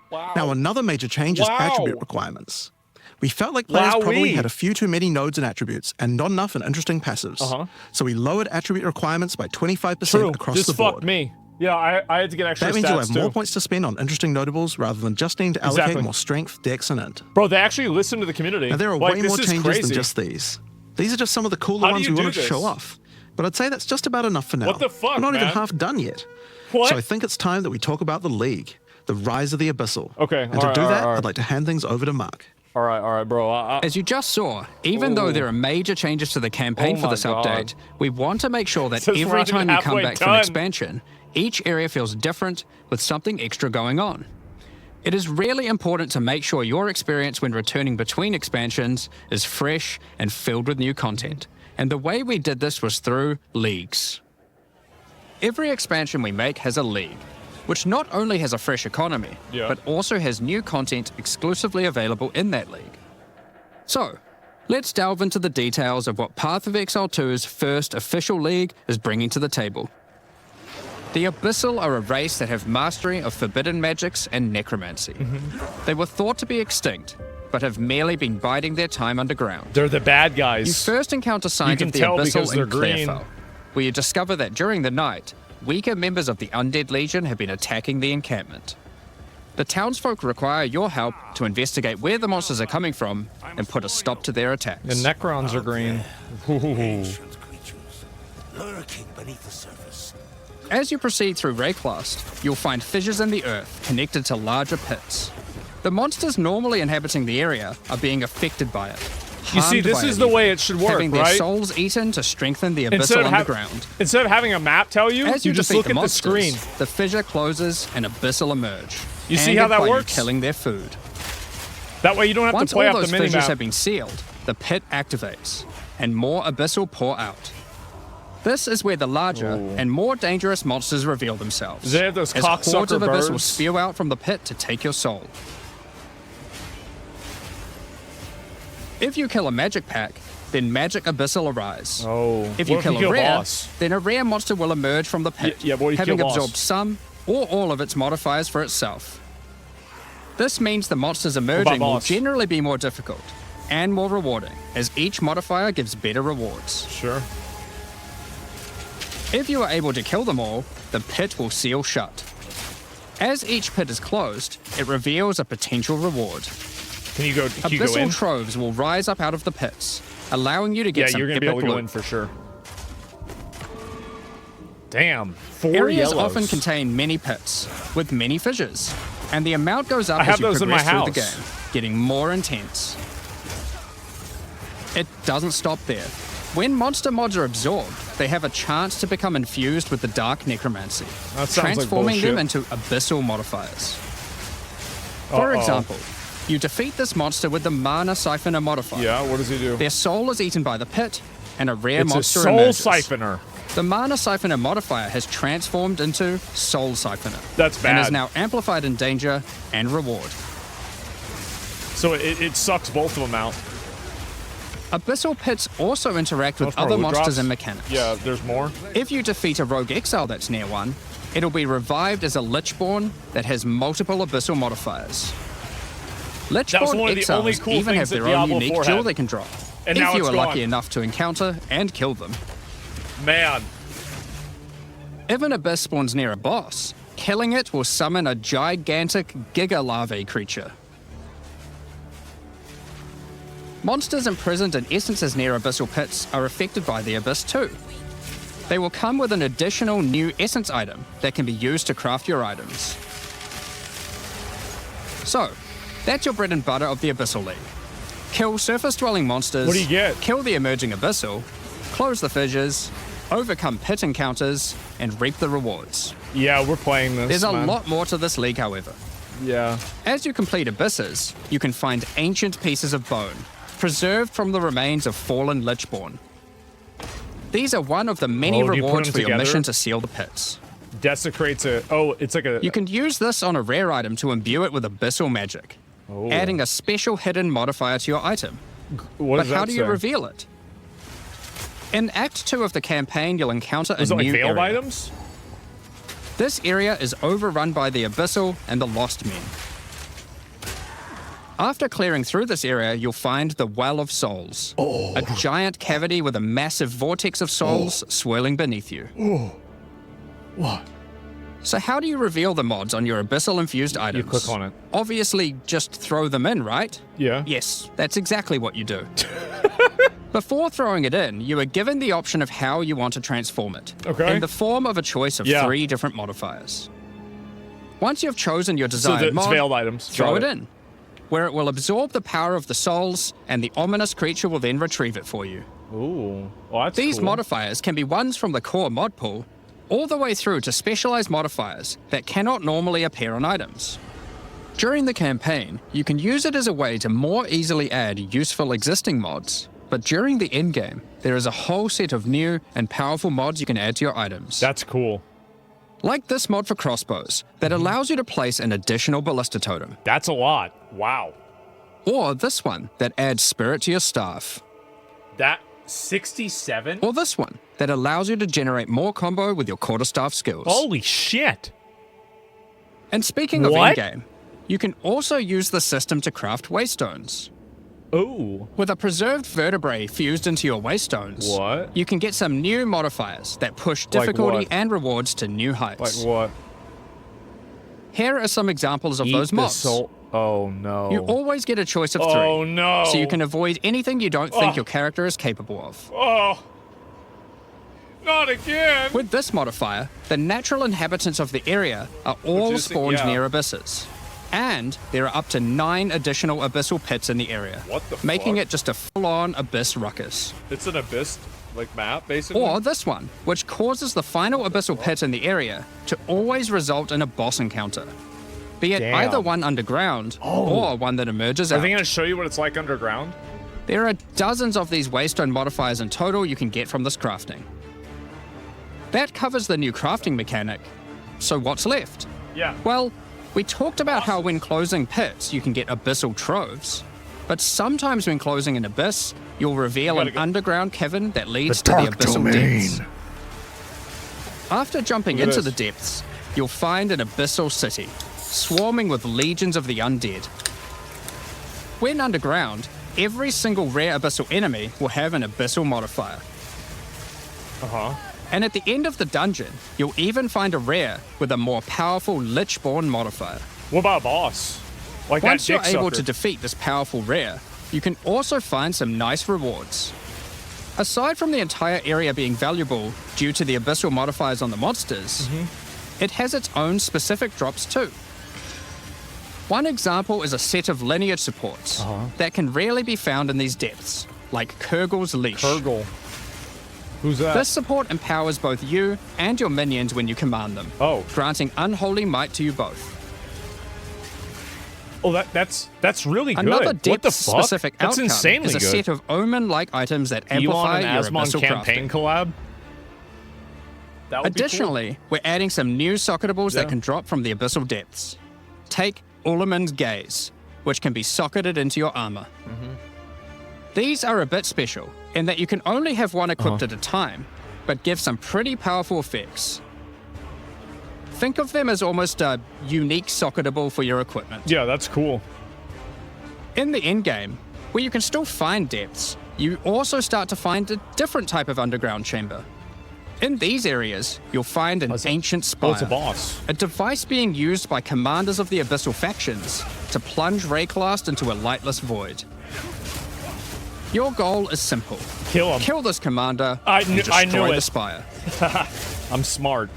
Wow. Now, another major change is Wow. attribute requirements. We felt like players probably had a few too many nodes and attributes and not enough in interesting passives. So we lowered attribute requirements by 25% across Just the board. fucked me. Yeah, I had to get extra That means stats you'll have too. more points to spend on interesting notables rather than just needing to allocate Exactly. more strength, dex, and int. Bro, they actually listen to the community. Now, there are like, way this more is changes crazy. than just these. These are just some of the cooler How do ones you we do wanted to show this? off. But I'd say that's just about enough for now. What the fuck, We're not even man? half done yet. What? So I think it's time that we talk about the League, the rise of the Abyssal. Okay, And to all do right, that, all right. I'd like to hand things over to Mark. All right, bro. As you just saw, even though there are major changes to the campaign Oh for my this God. update, we want to make sure that Says we're every not even time you come halfway back from done. expansion, each area feels different with something extra going on. It is really important to make sure your experience when returning between expansions is fresh and filled with new content. And the way we did this was through leagues. Every expansion we make has a league, which not only has a fresh economy, but also has new content exclusively available in that league. So, let's delve into the details of what Path of Exile 2's first official league is bringing to the table. The Abyssal are a race that have mastery of forbidden magics and necromancy. They were thought to be extinct, but have merely been biding their time underground. They're the bad guys. You first encounter signs can of the tell because Abyssal they're in green. Clearfell, where you discover that during the night, weaker members of the Undead Legion have been attacking the encampment. The townsfolk require your help to investigate where the monsters are coming from and put a stop to their attacks. The Necrons are green. Ancient creatures lurking beneath the surface. As you proceed through Rayclast, you'll find fissures in the earth connected to larger pits. The monsters normally inhabiting the area are being affected by it. You see, harmed this by is it the even, way it should work, having their right? souls eaten to strengthen the Instead abyssal of, underground. instead of having a map tell you, As you just defeat look the at monsters, the screen. the fissure closes and abyssal emerge. You see how handed that by you works? killing their food. That way you don't have Once to play all off those the fissures minimap. have been sealed, the pit activates, and more abyssal pour out. This is where the larger and more dangerous monsters reveal themselves. They have those as hordes cocksucker of abyss will birds. spew out from the pit to take your soul. If you kill a magic pack, then magic abyssal arise. Oh. If you What kill a rare, boss? then a rare monster will emerge from the pit, Yeah, but what if you having kill boss? absorbed some or all of its modifiers for itself. This means the monsters emerging will boss? generally be more difficult and more rewarding, as each modifier gives better rewards. Sure. If you are able to kill them all, the pit will seal shut. As each pit is closed, it reveals a potential reward. Can you go in? Abyssal troves will rise up out of the pits, allowing you to Yeah, get some you're gonna epic be able to go loot. in for sure. Damn. 4 Areas yellows. often contain many pits, with many fissures, and the amount goes up I as have you those in my progress through the house. game, getting more intense. It doesn't stop there. When monster mods are absorbed, they have a chance to become infused with the dark necromancy, That sounds like transforming them bullshit. into abyssal modifiers. For example, you defeat this monster with the Mana Siphoner modifier. Yeah, what does he do? Their soul is eaten by the pit, and a rare It's a monster soul emerges. siphoner. The Mana Siphoner modifier has transformed into Soul Siphoner. That's And is bad. now amplified in danger and reward. So it sucks both of them out. Abyssal pits also interact with Those more other loot monsters drops? and mechanics. Yeah, there's more. If you defeat a rogue exile that's near one, it'll be revived as a Lichborn that has multiple abyssal modifiers. That was Lichborn one of the only exiles cool even things have that their own Diablo unique 4 jewel had. they can drop, And if now you it's are gone. lucky enough to encounter and kill them. Man. If an abyss spawns near a boss, killing it will summon a gigantic Giga Larvae creature. Monsters imprisoned in essences near abyssal pits are affected by the abyss too. They will come with an additional new essence item that can be used to craft your items. So, that's your bread and butter of the Abyssal League. Kill surface-dwelling monsters, What do you get? kill the emerging abyssal, close the fissures, overcome pit encounters, and reap the rewards. Yeah, we're playing this. There's a man. lot more to this league, however. Yeah. As you complete abysses, you can find ancient pieces of bone, preserved from the remains of fallen Lichborn. These are one of the many Oh, do you put rewards them for your together? mission to seal the pits. Desecrates a... Oh, it's like a... You can use this on a rare item to imbue it with abyssal magic, Oh. adding a special hidden modifier to your item. What But does how that do you say? reveal it? In Act 2 of the campaign, you'll encounter a Is it like new veiled area. items? This area is overrun by the Abyssal and the Lost Men. After clearing through this area, you'll find the Well of Souls, a giant cavity with a massive vortex of souls swirling beneath you. What? So how do you reveal the mods on your Abyssal-infused items? click on it. Obviously, just throw them in, right? Yeah. Yes, that's exactly what you do. Before throwing it in, you are given the option of how you want to transform it, Okay. in the form of a choice of Yeah. 3 different modifiers. Once you've chosen your So desired it's mod, veiled items. throw Got it in, where it will absorb the power of the souls, and the ominous creature will then retrieve it for you. Ooh. Well, that's These cool. modifiers can be ones from the core mod pool, all the way through to specialized modifiers that cannot normally appear on items. During the campaign, you can use it as a way to more easily add useful existing mods, but during the endgame, there is a whole set of new and powerful mods you can add to your items. That's cool. Like this mod for crossbows, that allows you to place an additional ballista totem. That's a lot. Wow. Or this one that adds spirit to your staff. That 67? Or this one that allows you to generate more combo with your quarterstaff skills. Holy shit. And speaking of What? endgame, you can also use the system to craft waystones. Ooh. With a preserved vertebrae fused into your waystones, What? you can get some new modifiers that push difficulty what? and rewards to new heights. Like what? Here are some examples of Eat those the mods. soul. Oh, no. You always get a choice of 3. Oh, no. So you can avoid anything you don't think your character is capable of. Oh. Not again. With this modifier, the natural inhabitants of the area are all Which is- spawned yeah. near abysses. And there are up to 9 additional abyssal pits in the area, What the making fuck? it just a full-on abyss ruckus. It's an abyss, like, map, basically? Or this one, which causes the final abyssal pit in the area to always result in a boss encounter. Be it Damn. either one underground or one that emerges Are out. they going to show you what it's like underground? There are dozens of these waystone modifiers in total you can get from this crafting. That covers the new crafting mechanic. So what's left? Yeah. Well, we talked about how when closing pits, you can get abyssal troves. But sometimes when closing an abyss, you'll reveal gotta an go- underground cavern that leads to the abyssal depths. After jumping Look at into this. the depths, you'll find an abyssal city, swarming with legions of the undead. When underground, every single rare abyssal enemy will have an abyssal modifier. Uh-huh. And at the end of the dungeon, you'll even find a rare with a more powerful Lichborn modifier. What about a boss? Like Once that you're dick able sucker. to defeat this powerful rare, you can also find some nice rewards. Aside from the entire area being valuable due to the abyssal modifiers on the monsters, it has its own specific drops too. One example is a set of lineage supports that can rarely be found in these depths, like Kurgle's Leash. Kurgle. Who's that? This support empowers both you and your minions when you command them, Oh. granting unholy might to you both. Oh, that's really good. Another What the fuck? depth-specific That's outcome insanely is a good. set of omen-like items that amplify Elon your and Asmon abyssal campaign crafting. collab. That would Additionally, we're adding some new socketables Yeah. that can drop from the abyssal depths. Take Ullaman's Gaze, which can be socketed into your armor. These are a bit special in that you can only have one equipped at a time, but give some pretty powerful effects. Think of them as almost a unique socketable for your equipment. be cool. Yeah, that's cool. In the endgame, where you can still find depths, you also start to find a different type of underground chamber. In these areas, you'll find an ancient spire. Oh, it's a boss. A device being used by commanders of the abyssal factions to plunge Rayclast into a lightless void. Your goal is simple. Kill him. Kill this commander I and knew destroy it. the spire. I'm smart.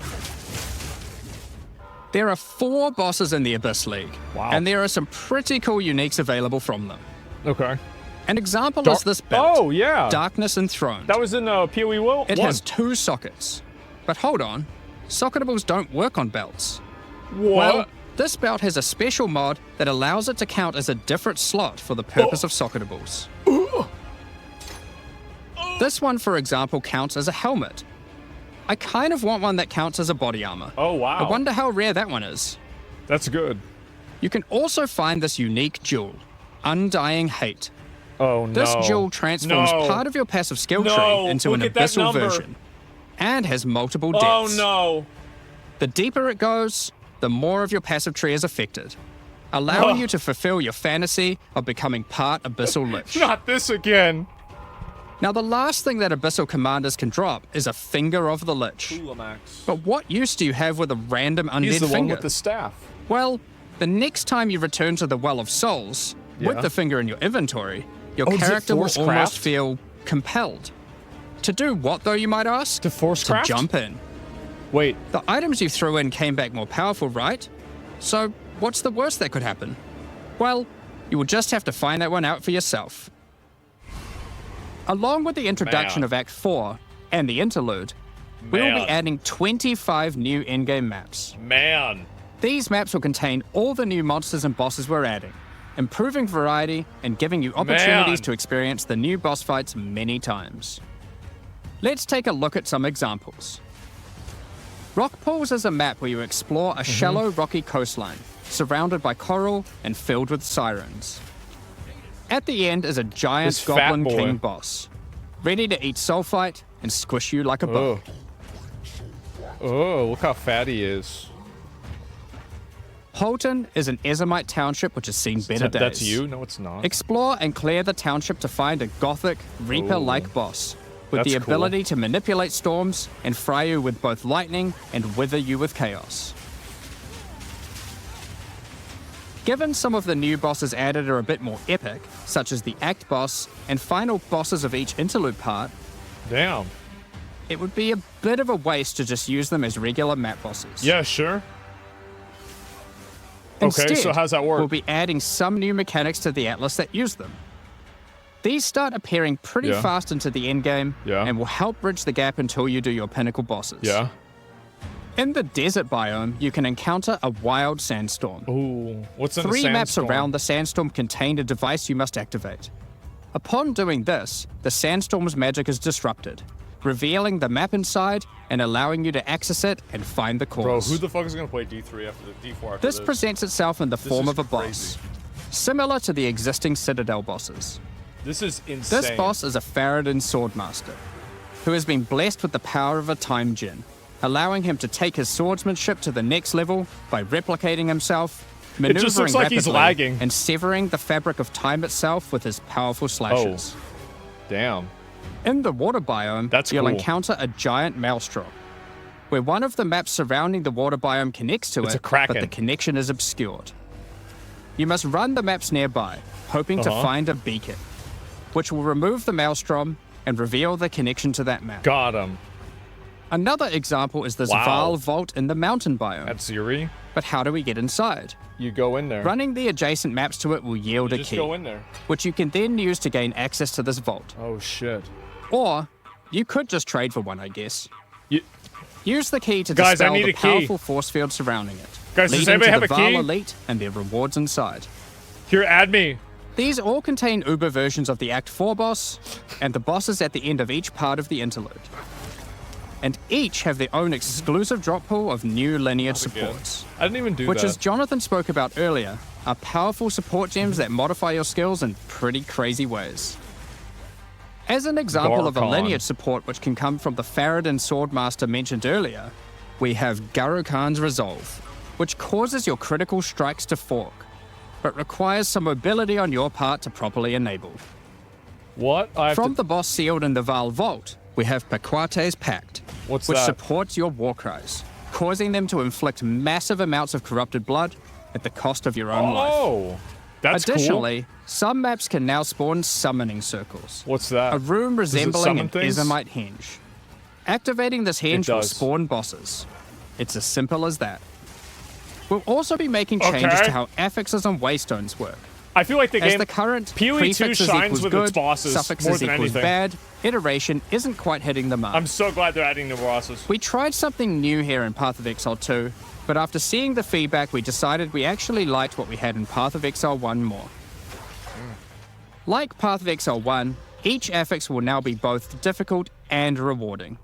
There are 4 bosses in the Abyss League, Wow. and there are some pretty cool uniques available from them. Okay. An example is this build, Oh, yeah. Darkness Enthroned. That was in PoE Will. It has 2 sockets. But hold on, socketables don't work on belts. What? Well, This belt has a special mod that allows it to count as a different slot for the purpose of socketables. This one, for example, counts as a helmet. I kind of want one that counts as a body armor. Oh, wow. I wonder how rare that one is. That's good. You can also find this unique jewel, Undying Hate. Oh, no. This jewel transforms part of your passive skill tree into an look at that abyssal number. version and has multiple depths. Oh, no. The deeper it goes, the more of your passive tree is affected, allowing you to fulfill your fantasy of becoming part Abyssal Lich. Not this again. Now, the last thing that Abyssal Commanders can drop is a Finger of the Lich. But what use do you have with a random undead He's the finger? one with the staff. Well, the next time you return to the Well of Souls, with the finger in your inventory, your does it character will force almost craft? feel compelled. To do what, though, you might ask? To force To craft? jump in. Wait. The items you threw in came back more powerful, right? So, what's the worst that could happen? Well, you will just have to find that one out for yourself. Along with the introduction Man. of Act 4 and the interlude, we will be Man. adding 25 new in-game maps. Man. These maps will contain all the new monsters and bosses we're adding, improving variety and giving you opportunities Man. to experience the new boss fights many times. Let's take a look at some examples. Rock Pools is a map where you explore a shallow rocky coastline, surrounded by coral and filled with sirens. At the end is a giant This fat goblin boy. king boss, ready to eat sulfite and squish you like a bug. Oh, look how fat he is. Holton is an Ezomite township which has seen better days. That's you? No, it's not. Explore and clear the township to find a gothic, reaper-like boss, with That's the cool. ability to manipulate storms and fry you with both lightning and wither you with chaos. Given some of the new bosses added are a bit more epic, such as the Act boss and final bosses of each interlude part, Damn. it would be a bit of a waste to just use them as regular map bosses. Yeah, sure. Instead, Okay, so how's that work? We'll be adding some new mechanics to the Atlas that use them. These start appearing pretty Yeah. fast into the endgame Yeah. and will help bridge the gap until you do your pinnacle bosses. Yeah. In the desert biome, you can encounter a wild sandstorm. Ooh. What's in the 3 maps sandstorm? around the sandstorm contain a device you must activate. Upon doing this, the sandstorm's magic is disrupted, revealing the map inside and allowing you to access it and find the cause. Bro, who the fuck is gonna play D3 after the D4 after This presents itself in the form is of a boss, crazy. similar to the existing Citadel bosses. This is insane. This boss is a Faradin Swordmaster, who has been blessed with the power of a time gem, allowing him to take his swordsmanship to the next level by replicating himself, maneuvering just looks like he's rapidly, lagging. and severing the fabric of time itself with his powerful slashes. Damn. In the water biome, That's you'll cool. encounter a giant maelstrom, where one of the maps surrounding the water biome connects to It's a it, kraken. but the connection is obscured. You must run the maps nearby, hoping to find a beacon, which will remove the maelstrom and reveal the connection to that map. Got him. Another example is this Wow. Val Vault in the mountain biome. That's Zuri. But how do we get inside? You go in there. Running the adjacent maps to it will yield a Just key, go in there. which you can then use to gain access to this vault. Oh shit. Or you could just trade for one, I guess. You, Use the key to Guys, I dispel need the a key. powerful force field surrounding it, Guys, does leading anybody to have the a Val key? Elite and their rewards inside. here, add me. These all contain Uber versions of the Act 4 boss and the bosses at the end of each part of the interlude. And each have their own exclusive drop pool of new lineage supports, I didn't even do which, that. as Jonathan spoke about earlier, are powerful support gems that modify your skills in pretty crazy ways. As an example of a Garkon. lineage support which can come from the Faradin Swordmaster mentioned earlier, we have Garukan's Resolve, which causes your critical strikes to fork, but requires some mobility on your part to properly enable. What? I have From to... the boss sealed in the Val Vault, we have Paquate's Pact, What's which that? supports your war cries, causing them to inflict massive amounts of corrupted blood at the cost of your own life. Oh, that's Additionally, some maps can now spawn summoning circles, cool. What's that? a room Does it resembling summon an things? Ezomite henge. Activating this henge will does. spawn bosses. It's as simple as that. We'll also be making changes Okay. to how affixes and waystones work. I feel like the As game. the current PoE 2 prefixes shines equals with good, its bosses suffixes more than equals anything. bad, iteration isn't quite hitting the mark. I'm so glad they're adding new bosses. We tried something new here in Path of Exile 2, But after seeing the feedback, we decided we actually liked what we had in Path of Exile 1 more. Like Path of Exile 1, each affix will now be both difficult and rewarding.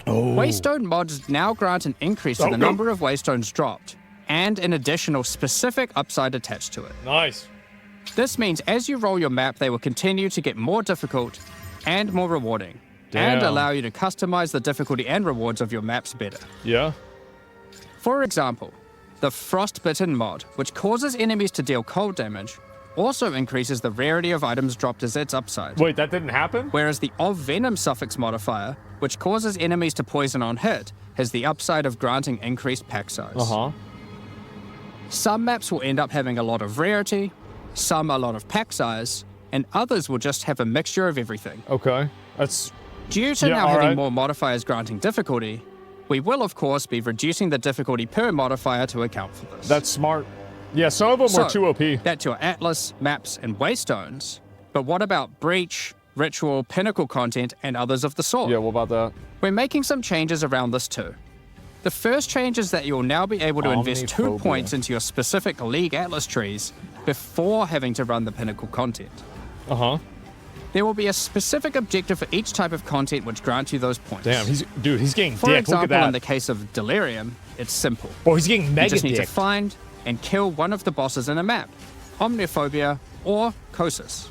Waystone mods now grant an increase to the number of waystones dropped, and an additional specific upside attached to it. Nice. This means as you roll your map, they will continue to get more difficult and more rewarding, and allow you to customize the difficulty and rewards of your maps better. Yeah. For example, the Frostbitten mod, which causes enemies to deal cold damage, also increases the rarity of items dropped as its upside. Wait, that didn't happen? Whereas the Of Venom suffix modifier, which causes enemies to poison on hit, has the upside of granting increased pack size. Some maps will end up having a lot of rarity, some a lot of pack size, and others will just have a mixture of everything. Okay. That's... Due to now having more modifiers granting difficulty, we will of course be reducing the difficulty per modifier to account for this. That's smart. Yeah, some of them were too OP. That's your Atlas, maps, and Waystones. But what about Breach, Ritual, Pinnacle content, and others of the sort? Yeah, what about that? We're making some changes around this too. The first change is that you'll now be able to invest 2 points into your specific League Atlas trees before having to run the Pinnacle content. There will be a specific objective for each type of content which grants you those points. Damn, he's getting For dick. example, Look at that. in the case of Delirium, it's simple. Bro, he's getting mega You just need to dick. find and kill one of the bosses in a map, Omniophobia or Kosis.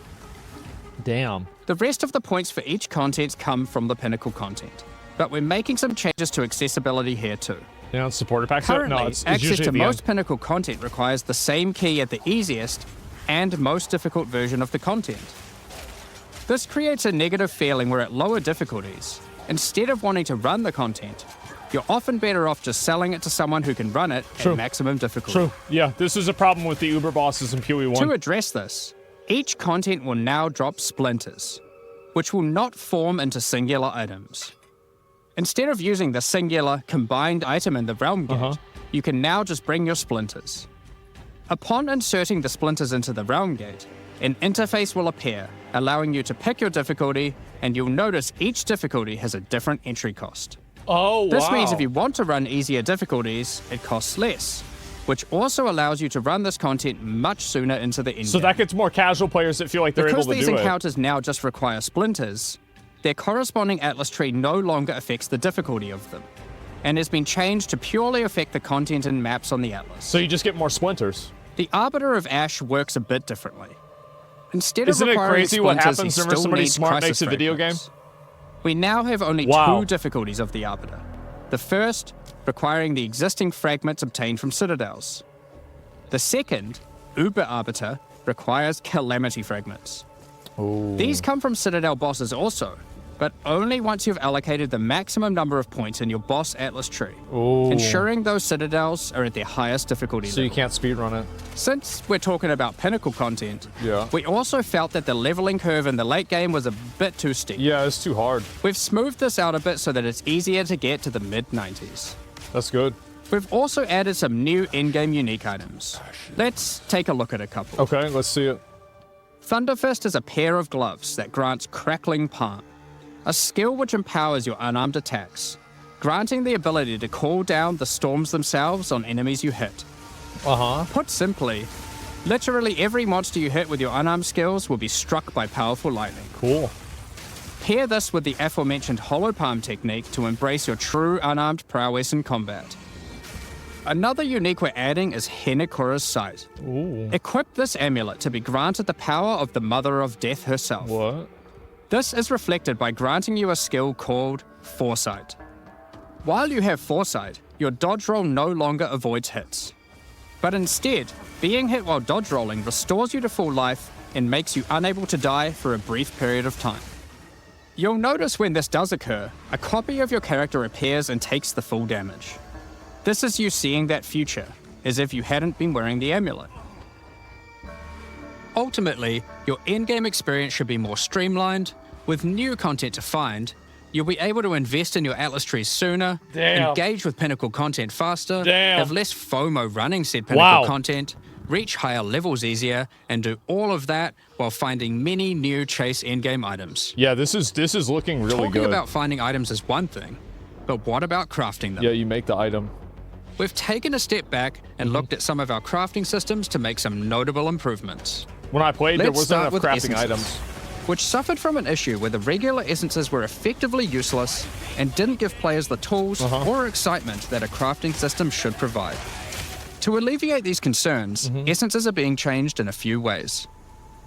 Damn. The rest of the points for each content come from the Pinnacle content, but we're making some changes to accessibility here too. Yeah, it's supporter pack. Currently, No, it's access usually to at the most end. Pinnacle content requires the same key at the easiest and most difficult version of the content. This creates a negative feeling where at lower difficulties, instead of wanting to run the content, you're often better off just selling it to someone who can run it at maximum difficulty. True. Yeah, this is a problem with the Uber bosses in PoE 1. To address this, each content will now drop splinters, which will not form into singular items. Instead of using the singular combined item in the realm gate, you can now just bring your splinters. Upon inserting the splinters into the realm gate, an interface will appear, allowing you to pick your difficulty, and you'll notice each difficulty has a different entry cost. Oh, wow. This means if you want to run easier difficulties, it costs less, which also allows you to run this content much sooner into the end So game. that gets more casual players that feel like they're able to do it. Because these encounters now just require splinters, their corresponding Atlas tree no longer affects the difficulty of them, and has been changed to purely affect the content and maps on the Atlas. So you just get more splinters. The Arbiter of Ash works a bit differently. Instead Isn't of it requiring crazy what splinters, happens he whenever still somebody needs smart crisis makes a video fragments. We now have only 2 difficulties of the Arbiter. The first, requiring the existing fragments obtained from citadels. The second, Uber Arbiter, requires Calamity fragments. These come from citadel bosses also, but only once you've allocated the maximum number of points in your boss Atlas tree, ensuring those citadels are at their highest difficulty So you level. can't speedrun it. Since we're talking about Pinnacle content, Yeah. we also felt that the leveling curve in the late game was a bit too steep. Yeah, it's too hard. We've smoothed this out a bit so that it's easier to get to the mid-90s. That's good. We've also added some new in-game unique items. Let's take a look at a couple. Okay, let's see it. Thunderfist is a pair of gloves that grants Crackling Palm, a skill which empowers your unarmed attacks, granting the ability to call down the storms themselves on enemies you hit. Put simply, literally every monster you hit with your unarmed skills will be struck by powerful lightning. Cool. Pair this with the aforementioned Hollow Palm technique to embrace your true unarmed prowess in combat. Another unique we're adding is Henekura's Sight. Equip this amulet to be granted the power of the Mother of Death herself. What? This is reflected by granting you a skill called Foresight. While you have Foresight, your dodge roll no longer avoids hits. But instead, being hit while dodge rolling restores you to full life and makes you unable to die for a brief period of time. You'll notice when this does occur, a copy of your character appears and takes the full damage. This is you seeing that future, as if you hadn't been wearing the amulet. Ultimately, your in-game experience should be more streamlined. With new content to find, you'll be able to invest in your Atlas trees sooner, engage with Pinnacle content faster, have less FOMO running said Pinnacle content, reach higher levels easier, and do all of that while finding many new chase endgame items. Yeah, this is looking really good. Talking about finding items is one thing, but what about crafting them? Yeah, you make the item. we've taken a step back and looked at some of our crafting systems to make some notable improvements. When I played, there Let's wasn't start enough with crafting essences, items. which suffered from an issue where the regular essences were effectively useless and didn't give players the tools or excitement that a crafting system should provide. To alleviate these concerns, essences are being changed in a few ways.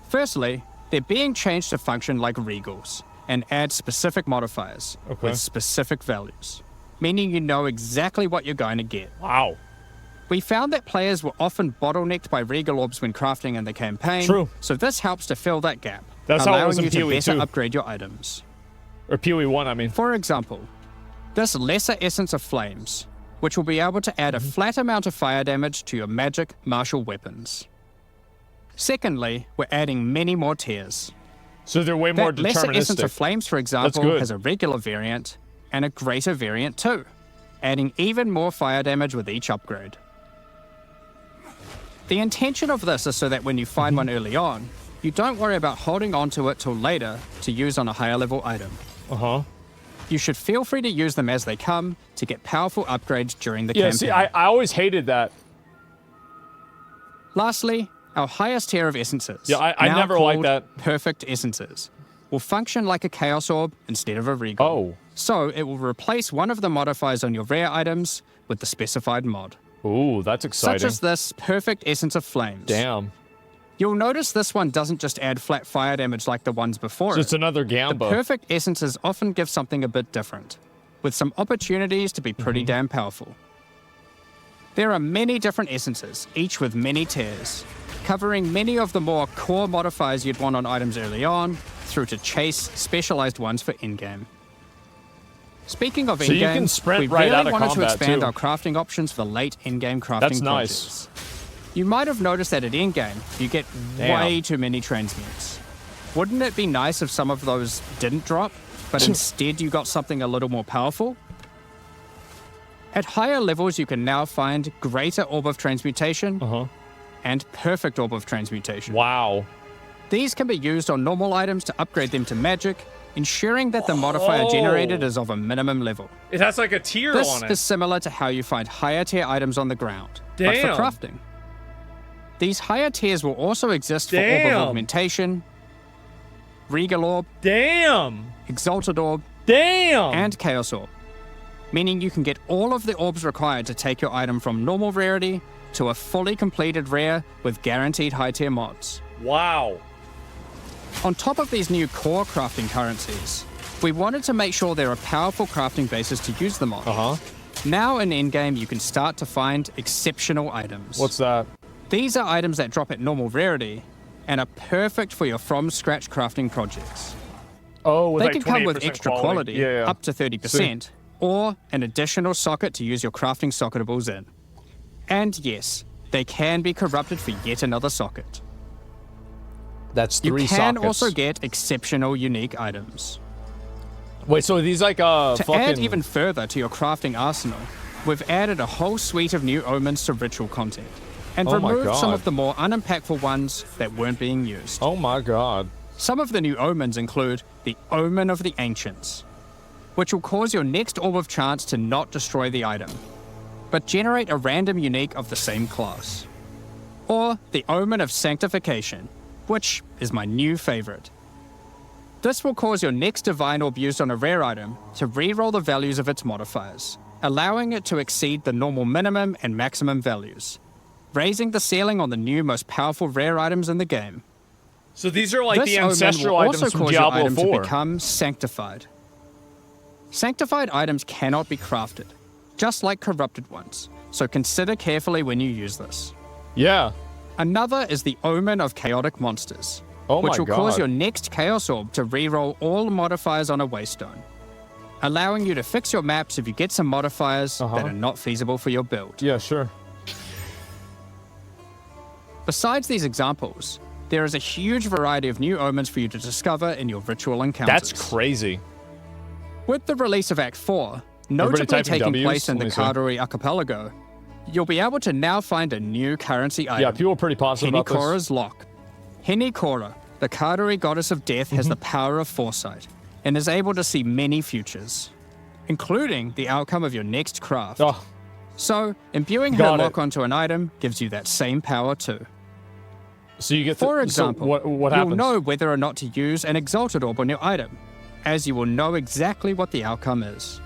Firstly, they're being changed to function like regals and add specific modifiers with specific values, meaning you know exactly what you're going to get. Wow. We found that players were often bottlenecked by regal orbs when crafting in the campaign, True. so this helps to fill that gap, That's how it allowing was in you to PoE better 2. upgrade your items. Or PoE 1, I mean. For example, this Lesser Essence of Flames, which will be able to add a flat amount of fire damage to your magic martial weapons. Secondly, we're adding many more tiers. So they're way more That Lesser Essence of deterministic. Flames, for example, good. has a regular variant and a greater variant too, adding even more fire damage with each upgrade. The intention of this is so that when you find one early on, you don't worry about holding on to it till later to use on a higher level item. You should feel free to use them as they come to get powerful upgrades during the Yeah, campaign. see, I always hated that. Lastly, our highest tier of essences, Yeah, I now never liked called that. Perfect Essences, will function like a Chaos Orb instead of a Regal. Oh. So it will replace one of the modifiers on your rare items with the specified mod. Ooh, that's exciting. Such as this Perfect Essence of Flames. Damn. You'll notice this one doesn't just add flat fire damage like the ones before So it. it's another Gamba. Perfect Essences often give something a bit different, with some opportunities to be pretty damn powerful. There are many different essences, each with many tiers, covering many of the more core modifiers you'd want on items early on, through to chase specialized ones for in-game. Speaking of So you in-game, can sprint we right really out of wanted to combat, expand too. our crafting options for late in-game crafting That's nice. projects. You might have noticed that at in-game, you get Damn. way too many transmutes. Wouldn't it be nice if some of those didn't drop, but instead you got something a little more powerful? At higher levels, you can now find Greater Orb of Transmutation and Perfect Orb of Transmutation. Wow. These can be used on normal items to upgrade them to magic, ensuring that the modifier generated is of a minimum level. It has like a tier This on it. is similar to how you find higher tier items on the ground, but for Damn. crafting. These higher tiers will also exist for Orb Damn. of Augmentation, Regal Orb, Damn. Exalted Orb, Damn. and Chaos Orb, meaning you can get all of the orbs required to take your item from normal rarity to a fully completed rare with guaranteed high tier mods. Wow. On top of these new core crafting currencies, we wanted to make sure there are powerful crafting bases to use them on. Now in endgame, you can start to find exceptional items. What's that? These are items that drop at normal rarity and are perfect for your from-scratch crafting projects. Oh, with They like can come with 28% extra quality, Yeah, yeah. up to 30%, or an additional socket to use your crafting socketables in. And yes, they can be corrupted for yet another socket. That's You three can sockets. also get exceptional unique items. Wait, so are these like To fucking... add even further to your crafting arsenal, we've added a whole suite of new omens to ritual content, and Oh my removed some God. of the more unimpactful ones that weren't being used. Oh my god. Some of the new omens include the Omen of the Ancients, which will cause your next Orb of Chance to not destroy the item, but generate a random unique of the same class. Or the Omen of Sanctification, which is my new favorite. This will cause your next Divine Orb used on a rare item to reroll the values of its modifiers, allowing it to exceed the normal minimum and maximum values, raising the ceiling on the new most powerful rare items in the game. So these are like This the omen ancestral will items also from cause your Diablo item 4. to become sanctified. Sanctified items cannot be crafted, just like corrupted ones, so consider carefully when you use this. Yeah. Another is the Omen of Chaotic Monsters, Oh which my will cause God. your next Chaos Orb to reroll all modifiers on a Waystone, allowing you to fix your maps if you get some modifiers that are not feasible for your build. Yeah, sure. Besides these examples, there is a huge variety of new omens for you to discover in your ritual encounters. That's crazy. With the release of Act 4, Everybody notably typing taking Ws? place in Let the me see. Kartori Archipelago, you'll be able to now find a new currency item. Yeah, people are pretty positive about this. Henikora's Lock. Henikora, the Kartori goddess of death, has the power of foresight and is able to see many futures, including the outcome of your next craft. Oh, So, imbuing her Got it. look onto an item gives you that same power too. So you get For example, so what you'll happens? know whether or not to use an Exalted Orb on your item, as you will know exactly what the outcome is.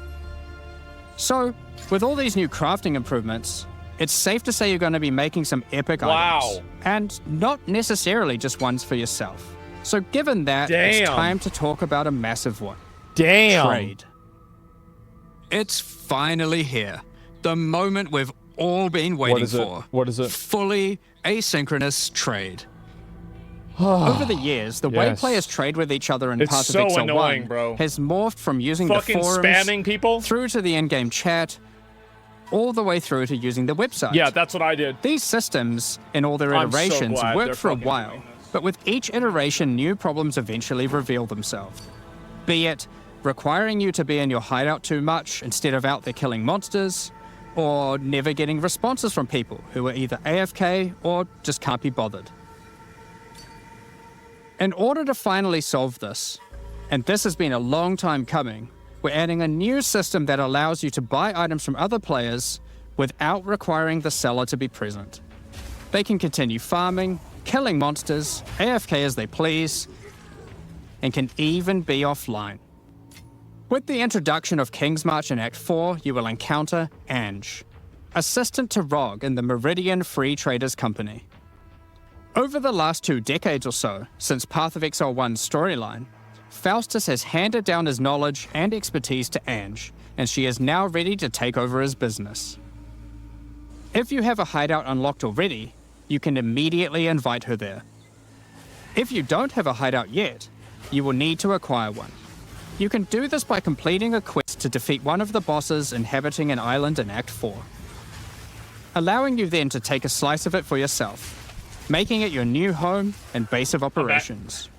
So, with all these new crafting improvements, it's safe to say you're going to be making some epic items. And not necessarily just ones for yourself. So given that, it's Damn. time to talk about a massive one. Damn. Trade. It's finally here. The moment we've all been waiting is it? for. What is it? Fully asynchronous trade. Over the years, the way Yes. players trade with each other in It's Path of so Exile annoying, 1 bro. has morphed from using Fucking the forums spamming people? through to the in-game chat, all the way through to using the website. Yeah, that's what I did. These systems, in all their I'm so iterations, glad they're worked for a fucking while, doing this. but with each iteration, new problems eventually reveal themselves. Be it requiring you to be in your hideout too much instead of out there killing monsters, or never getting responses from people who are either AFK or just can't be bothered. In order to finally solve this, and this has been a long time coming, we're adding a new system that allows you to buy items from other players without requiring the seller to be present. They can continue farming, killing monsters, AFK as they please, and can even be offline. With the introduction of King's March in Act 4, you will encounter Ange, assistant to Rog in the Meridian Free Traders Company. Over the last 2 decades or so, since Path of Exile 1's storyline, Faustus has handed down his knowledge and expertise to Ange, and she is now ready to take over his business. If you have a hideout unlocked already, you can immediately invite her there. If you don't have a hideout yet, you will need to acquire one. You can do this by completing a quest to defeat one of the bosses inhabiting an island in Act 4, allowing you then to take a slice of it for yourself, making it your new home and base of operations.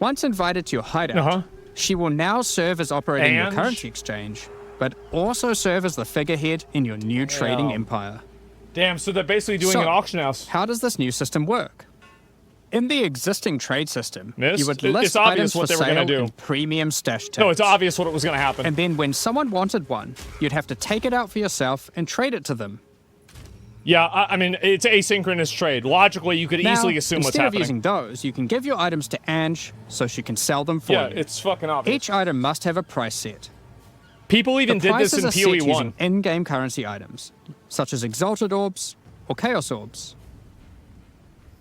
Once invited to your hideout, she will now serve as operating your Ange? currency exchange, but also serve as the figurehead in your new trading empire. Damn, so they're basically doing So, an auction house. How does this new system work? In the existing trade system, Missed? you would It's list obvious items what for they were gonna sale do. in premium stash tabs. No, it's obvious what was going to happen. And then when someone wanted one, you'd have to take it out for yourself and trade it to them. Yeah, I mean, it's asynchronous trade. Logically, you could easily assume what's instead of happening. using those, you can give your items to Ange so she can sell them for Yeah, you. it's fucking obvious. Each item must have a price set. People even The did this prices in are set PoE using 1. in-game currency items, such as Exalted Orbs or Chaos Orbs.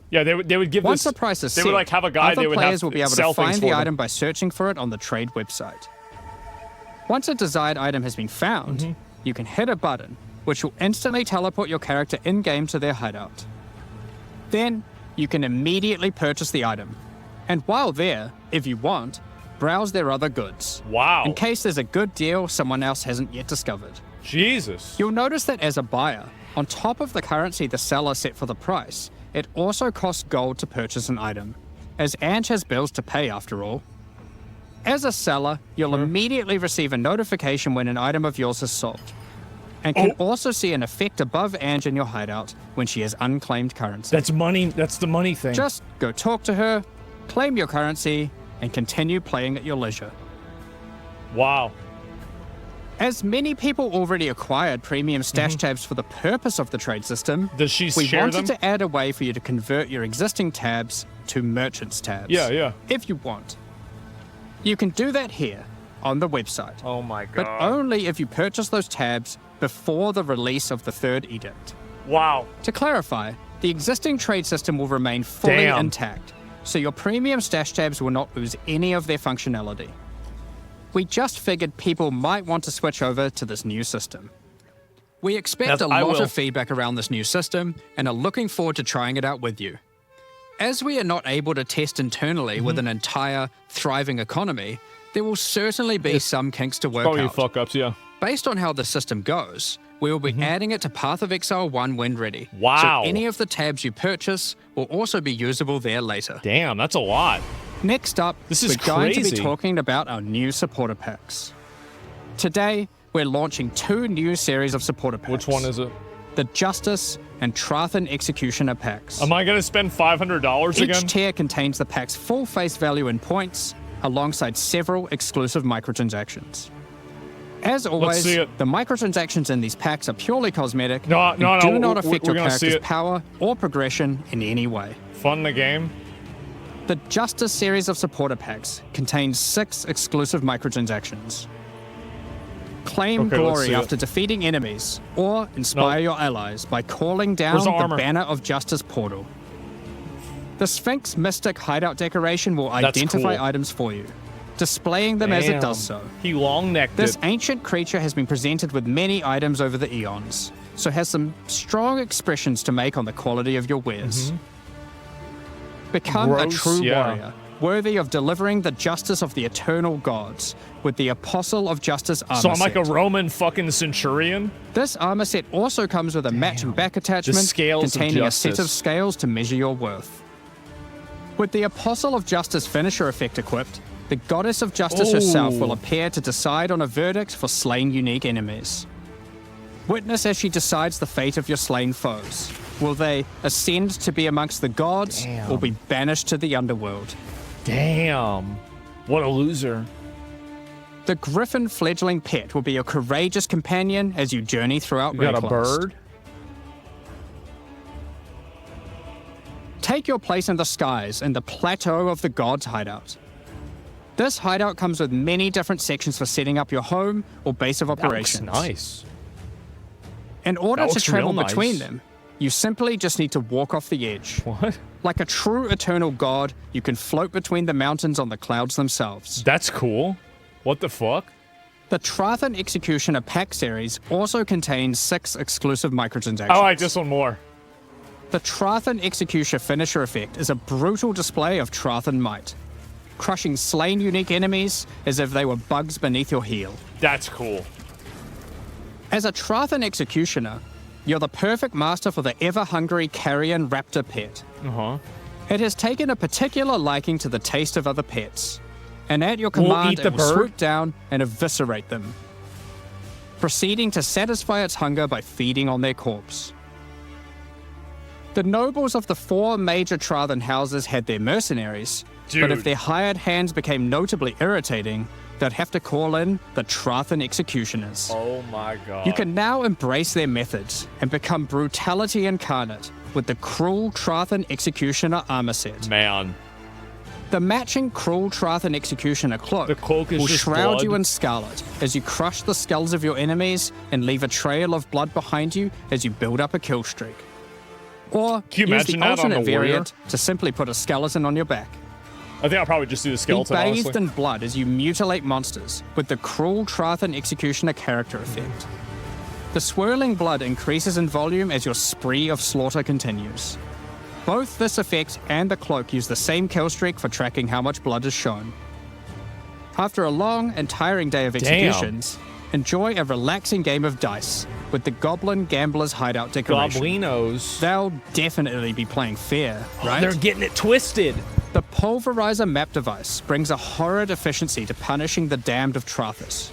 Yeah, they would give Once this. the price is they set, would like have a guy. other They would players have will be able sell to things find for the them. item by searching for it on the trade website. Once a desired item has been found, Mm-hmm. you can hit a button, which will instantly teleport your character in-game to their hideout. Then, you can immediately purchase the item. And while there, if you want, browse their other goods. Wow. In case there's a good deal someone else hasn't yet discovered. Jesus. You'll notice that as a buyer, on top of the currency the seller set for the price, it also costs gold to purchase an item, as Ange has bills to pay after all. As a seller, you'll immediately receive a notification when an item of yours is sold, and can also see an effect above Ange in your hideout when she has unclaimed currency. That's money. That's the money thing. Just go talk to her, claim your currency, and continue playing at your leisure. Wow. As many people already acquired premium stash tabs for the purpose of the trade system, Does she we share wanted them? to add a way for you to convert your existing tabs to merchants tabs. Yeah. If you want. You can do that here, on the website. Oh my god. But only if you purchase those tabs before the release of the third edict. Wow. To clarify, the existing trade system will remain fully Damn. intact, so your premium stash tabs will not lose any of their functionality. We just figured people might want to switch over to this new system. We expect a I lot will. of feedback around this new system and are looking forward to trying it out with you. As we are not able to test internally with an entire thriving economy, there will certainly be some kinks to work Probably out. fuck ups. Yeah. Based on how the system goes, we will be adding it to Path of Exile 1 when ready. Wow. So any of the tabs you purchase will also be usable there later. Damn, that's a lot. Next up, This is we're going to be crazy. talking about our new supporter packs. Today, we're launching 2 new series of supporter packs. Which one is it? The Justice and Trathan Executioner packs. Am I gonna spend $500 Each again? tier contains the pack's full face value in points, alongside several exclusive microtransactions. As always, see it. the microtransactions in these packs are purely cosmetic No, and no, do no, not affect we're your gonna see character's it. power or progression in any way. Fun in the game. The Justice series of supporter packs contains 6 exclusive microtransactions. Claim Okay, let's glory see it. after defeating enemies, or inspire your allies by calling down Where's the the armor? Banner of Justice portal. The Sphinx Mystic hideout decoration will That's identify cool. items for you, displaying them as it does so. He long-necked This it. ancient creature has been presented with many items over the eons, so has some strong expressions to make on the quality of your wares. Become a Gross, true yeah. warrior, worthy of delivering the justice of the eternal gods, with the Apostle of Justice armor So I'm like a set. Roman fucking centurion? This armor set also comes with a match and back attachment scales of containing a set of justice. scales to measure your worth. With the Apostle of Justice finisher effect equipped, the Goddess of Justice herself will Ooh. appear to decide on a verdict for slain unique enemies. Witness as she decides the fate of your slain foes. Will they ascend to be amongst the gods or be banished to the underworld? Damn. What a loser. The Griffin fledgling pet will be a courageous companion as you journey throughout You got a Rayclast. bird? Take your place in the skies in the Plateau of the Gods hideout. This hideout comes with many different sections for setting up your home or base of That looks operations. nice. In order That to looks travel real nice. between them, you simply just need to walk off the edge. What? Like a true eternal god, you can float between the mountains on the clouds themselves. That's cool. What the fuck? The Trathan Executioner pack series also contains 6 exclusive microtransactions. I like this one more. The Trathan Executioner finisher effect is a brutal display of Trathan might, crushing slain unique enemies as if they were bugs beneath your heel. That's cool. As a Trathan Executioner, you're the perfect master for the ever-hungry carrion raptor pet. Uh-huh. It has taken a particular liking to the taste of other pets, and at your Will command eat the it will bird? swoop down and eviscerate them, proceeding to satisfy its hunger by feeding on their corpse. The nobles of the 4 major Trathan houses had their mercenaries, but if Dude. their hired hands became notably irritating, they'd have to call in the Trathan Executioners. Oh my god. You can now embrace their methods and become brutality incarnate with the Cruel Trathan Executioner armor set. Man. The matching Cruel Trathan Executioner cloak, The cloak is will just shroud blood. you in scarlet as you crush the skulls of your enemies and leave a trail of blood behind you as you build up a kill streak. Or Can you use the imagine that on alternate a warrior? variant to simply put a skeleton on your back. I think I'll probably just do the Be skeleton, bathed honestly. in blood as you mutilate monsters with the Cruel Trathan Executioner character effect. The swirling blood increases in volume as your spree of slaughter continues. Both this effect and the cloak use the same kill streak for tracking how much blood is shown. After a long and tiring day of executions, enjoy a relaxing game of dice with the Goblin Gambler's Hideout decoration. Goblinos. They'll definitely be playing fair, right? They're getting it twisted. The Pulverizer map device brings a horrid efficiency to punishing the damned of Trathus.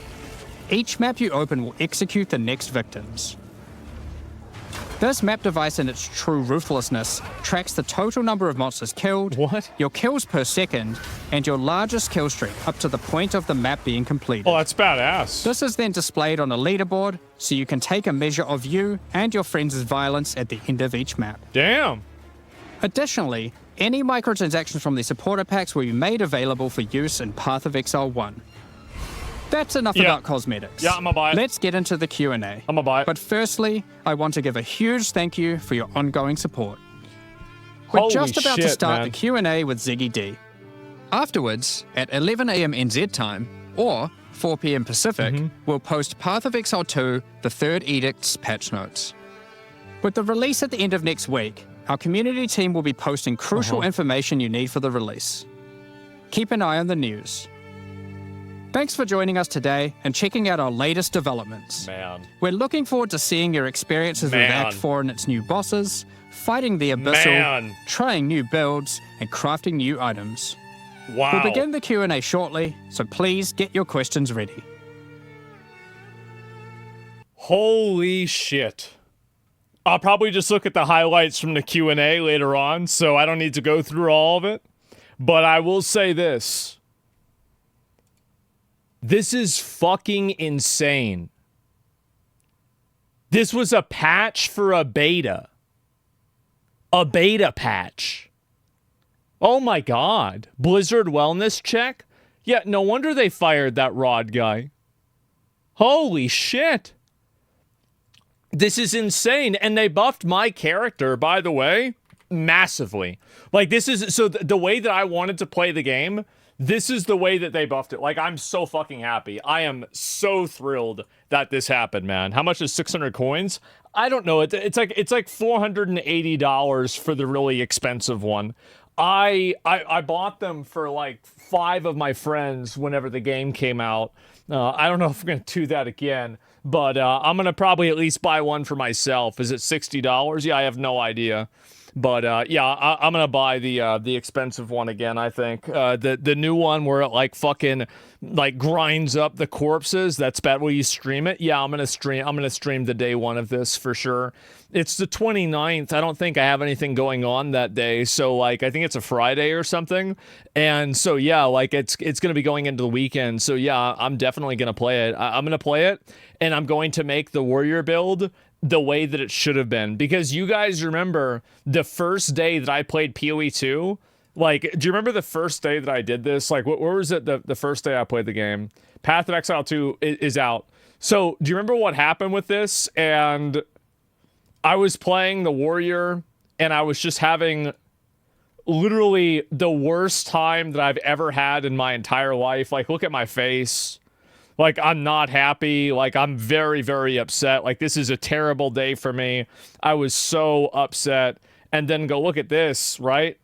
Each map you open will execute the next victims. This map device in its true ruthlessness tracks the total number of monsters killed, What? your kills per second, and your largest kill streak up to the point of the map being completed. Oh, that's badass. This is then displayed on a leaderboard so you can take a measure of you and your friends' violence at the end of each map. Damn. Additionally, any microtransactions from the supporter packs will be made available for use in Path of Exile 1. That's enough Yeah. about cosmetics. Yeah, I'ma buy it. Let's get into the Q&A. I'ma buy it. But firstly, I want to give a huge thank you for your ongoing support. We're Holy just about to shit, start man. the Q&A with Ziggy D. Afterwards, at 11 a.m. NZ time, or 4 p.m. Pacific, Mm-hmm. we'll post Path of Exile 2, the Third Edict's patch notes. With the release at the end of next week, our community team will be posting crucial Uh-huh. information you need for the release. Keep an eye on the news. Thanks for joining us today and checking out our latest developments. Man. We're looking forward to seeing your experiences with Man. Act 4 and its new bosses, fighting the Abyssal, Man. trying new builds, and crafting new items. Wow. We'll begin the Q&A shortly, so please get your questions ready. Holy shit. I'll probably just look at the highlights from the Q&A later on, so I don't need to go through all of it. But I will say this. This is fucking insane. This was a patch for a beta. A beta patch. Oh my god. Blizzard wellness check? Yeah, no wonder they fired that Rod guy. Holy shit. This is insane. And they buffed my character, by the way, massively. Like, this is... So the way that I wanted to play the game, this is the way that they buffed it. Like, I'm so fucking happy. I am so thrilled that this happened, man. How much is 600 coins? I don't know. It's like $480 for the really expensive one. I bought them for like 5 of my friends whenever the game came out. I don't know if I'm going to do that again, but I'm going to probably at least buy one for myself. Is it $60? Yeah, I have no idea. But yeah, I'm gonna buy the expensive one again. I think the new one where it like fucking like grinds up the corpses. That's bad. Will you stream it? Yeah, I'm gonna stream the day one of this for sure. It's the 29th. I don't think I have anything going on that day. So like I think it's a Friday or something. And so yeah, like it's gonna be going into the weekend. So yeah, I'm definitely gonna play it. I'm gonna play it, and I'm going to make the warrior build the way that it should have been, because you guys remember the first day that I played PoE 2. Like, do you remember the first day that I did this? Like, where was it the first day I played the game? Path of Exile 2 is out. So do you remember what happened with this? And I was playing the warrior, and I was just having literally the worst time that I've ever had in my entire life. Like, look at my face. Like, I'm not happy. Like, I'm very, very upset. Like, this is a terrible day for me. I was so upset. And then go look at this, right?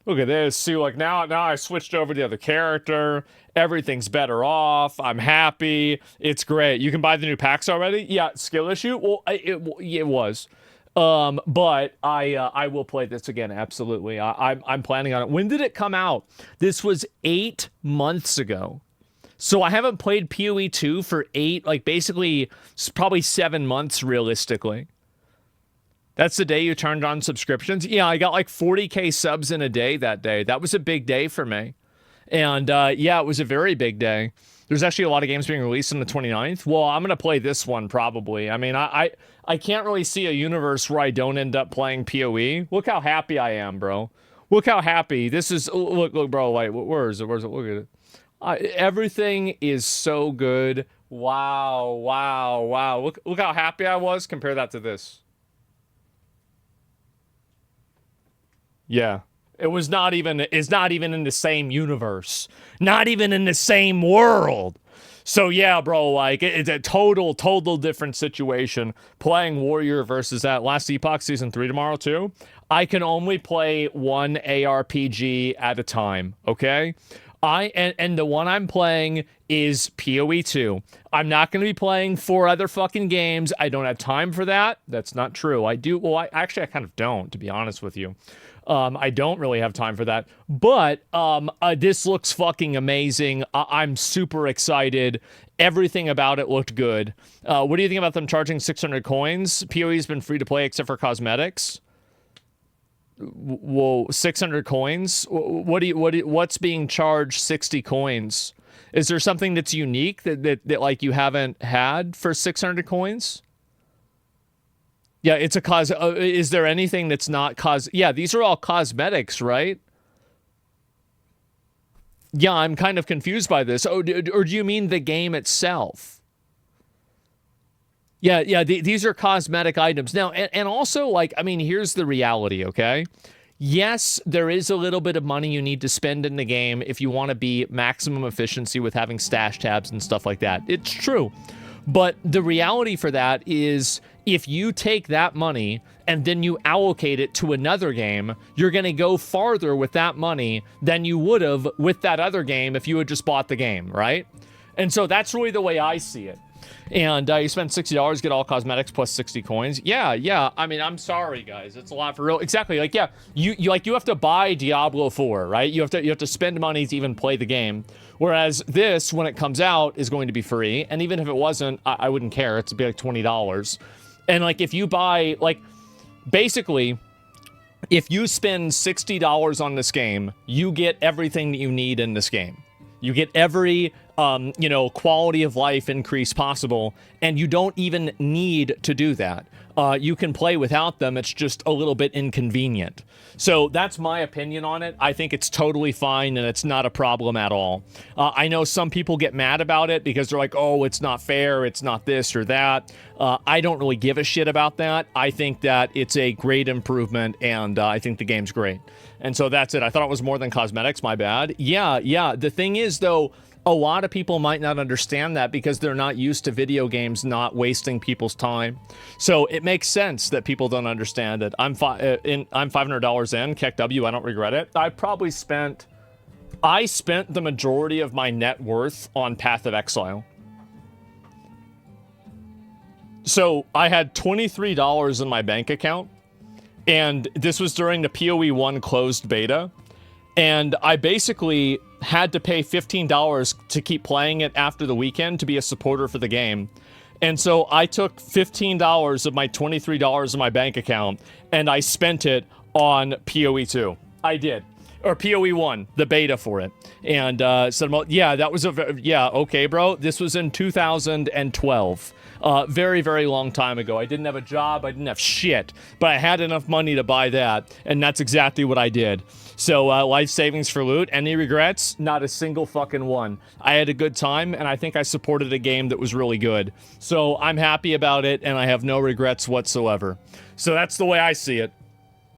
Look at this. See, like, now I switched over to the other character. Everything's better off. I'm happy. It's great. You can buy the new packs already? Yeah, skill issue? Well, it was. But I will play this again. Absolutely. I'm planning on it. When did it come out? This was 8 months ago. So I haven't played PoE 2 for basically probably 7 months realistically. That's the day you turned on subscriptions. Yeah, I got like 40k subs in a day that day. That was a big day for me. And yeah, it was a very big day. There's actually a lot of games being released on the 29th. Well, I'm going to play this one probably. I mean, I can't really see a universe where I don't end up playing PoE. Look how happy I am, bro. Look how happy. This is, look, bro, wait, where is it? Where's it? Look at it. Everything is so good. Wow, wow, wow. Look how happy I was. Compare that to this. Yeah. It's not even in the same universe. Not even in the same world. So yeah, bro, like it's a total different situation. Playing Warrior versus that Last Epoch Season 3 tomorrow too. I can only play one ARPG at a time, okay? And the one I'm playing is PoE 2. I'm not going to be playing 4 other fucking games. I don't have time for that. That's not true. I do. Well, I kind of don't, to be honest with you. I don't really have time for that. But this looks fucking amazing. I'm super excited. Everything about it looked good. What do you think about them charging 600 coins? PoE's been free to play except for cosmetics. Whoa, 600 coins? What's being charged 60 coins? Is there something that's unique that like you haven't had for 600 coins? Yeah, it's a is there anything that's not yeah, these are all cosmetics, right? Yeah, I'm kind of confused by this. Or do you mean the game itself? Yeah, these are cosmetic items. Now, and also, like, I mean, here's the reality, okay? Yes, there is a little bit of money you need to spend in the game if you want to be maximum efficiency with having stash tabs and stuff like that. It's true. But the reality for that is if you take that money and then you allocate it to another game, you're going to go farther with that money than you would have with that other game if you had just bought the game, right? And so that's really the way I see it. And you spend $60, get all cosmetics plus 60 coins. Yeah. I mean, I'm sorry, guys. It's a lot for real. Exactly. Like, yeah, you have to buy Diablo 4, right? You have to spend money to even play the game. Whereas this, when it comes out, is going to be free. And even if it wasn't, I wouldn't care. It's be like $20. And like, if you buy, like, basically, if you spend $60 on this game, you get everything that you need in this game. You get every, quality of life increase possible, and you don't even need to do that. You can play without them. It's just a little bit inconvenient. So that's my opinion on it. I think it's totally fine, and it's not a problem at all. I know some people get mad about it because they're like, oh, it's not fair, it's not this or that. I don't really give a shit about that. I think that it's a great improvement, and I think the game's great. And so that's it. I thought it was more than cosmetics, my bad. Yeah. The thing is, though, a lot of people might not understand that because they're not used to video games not wasting people's time. So it makes sense that people don't understand it. I'm $500 in. KEKW, I don't regret it. I spent the majority of my net worth on Path of Exile. So I had $23 in my bank account, and this was during the PoE 1 closed beta. And I basically had to pay $15 to keep playing it after the weekend to be a supporter for the game. And so I took $15 of my $23 in my bank account and I spent it on PoE 2. I did. Or PoE 1, the beta for it. And said, well, yeah, that was okay, bro. This was in 2012. Very, very long time ago. I didn't have a job. I didn't have shit. But I had enough money to buy that. And that's exactly what I did. So, life savings for loot. Any regrets? Not a single fucking one. I had a good time, and I think I supported a game that was really good. So, I'm happy about it, and I have no regrets whatsoever. So, that's the way I see it.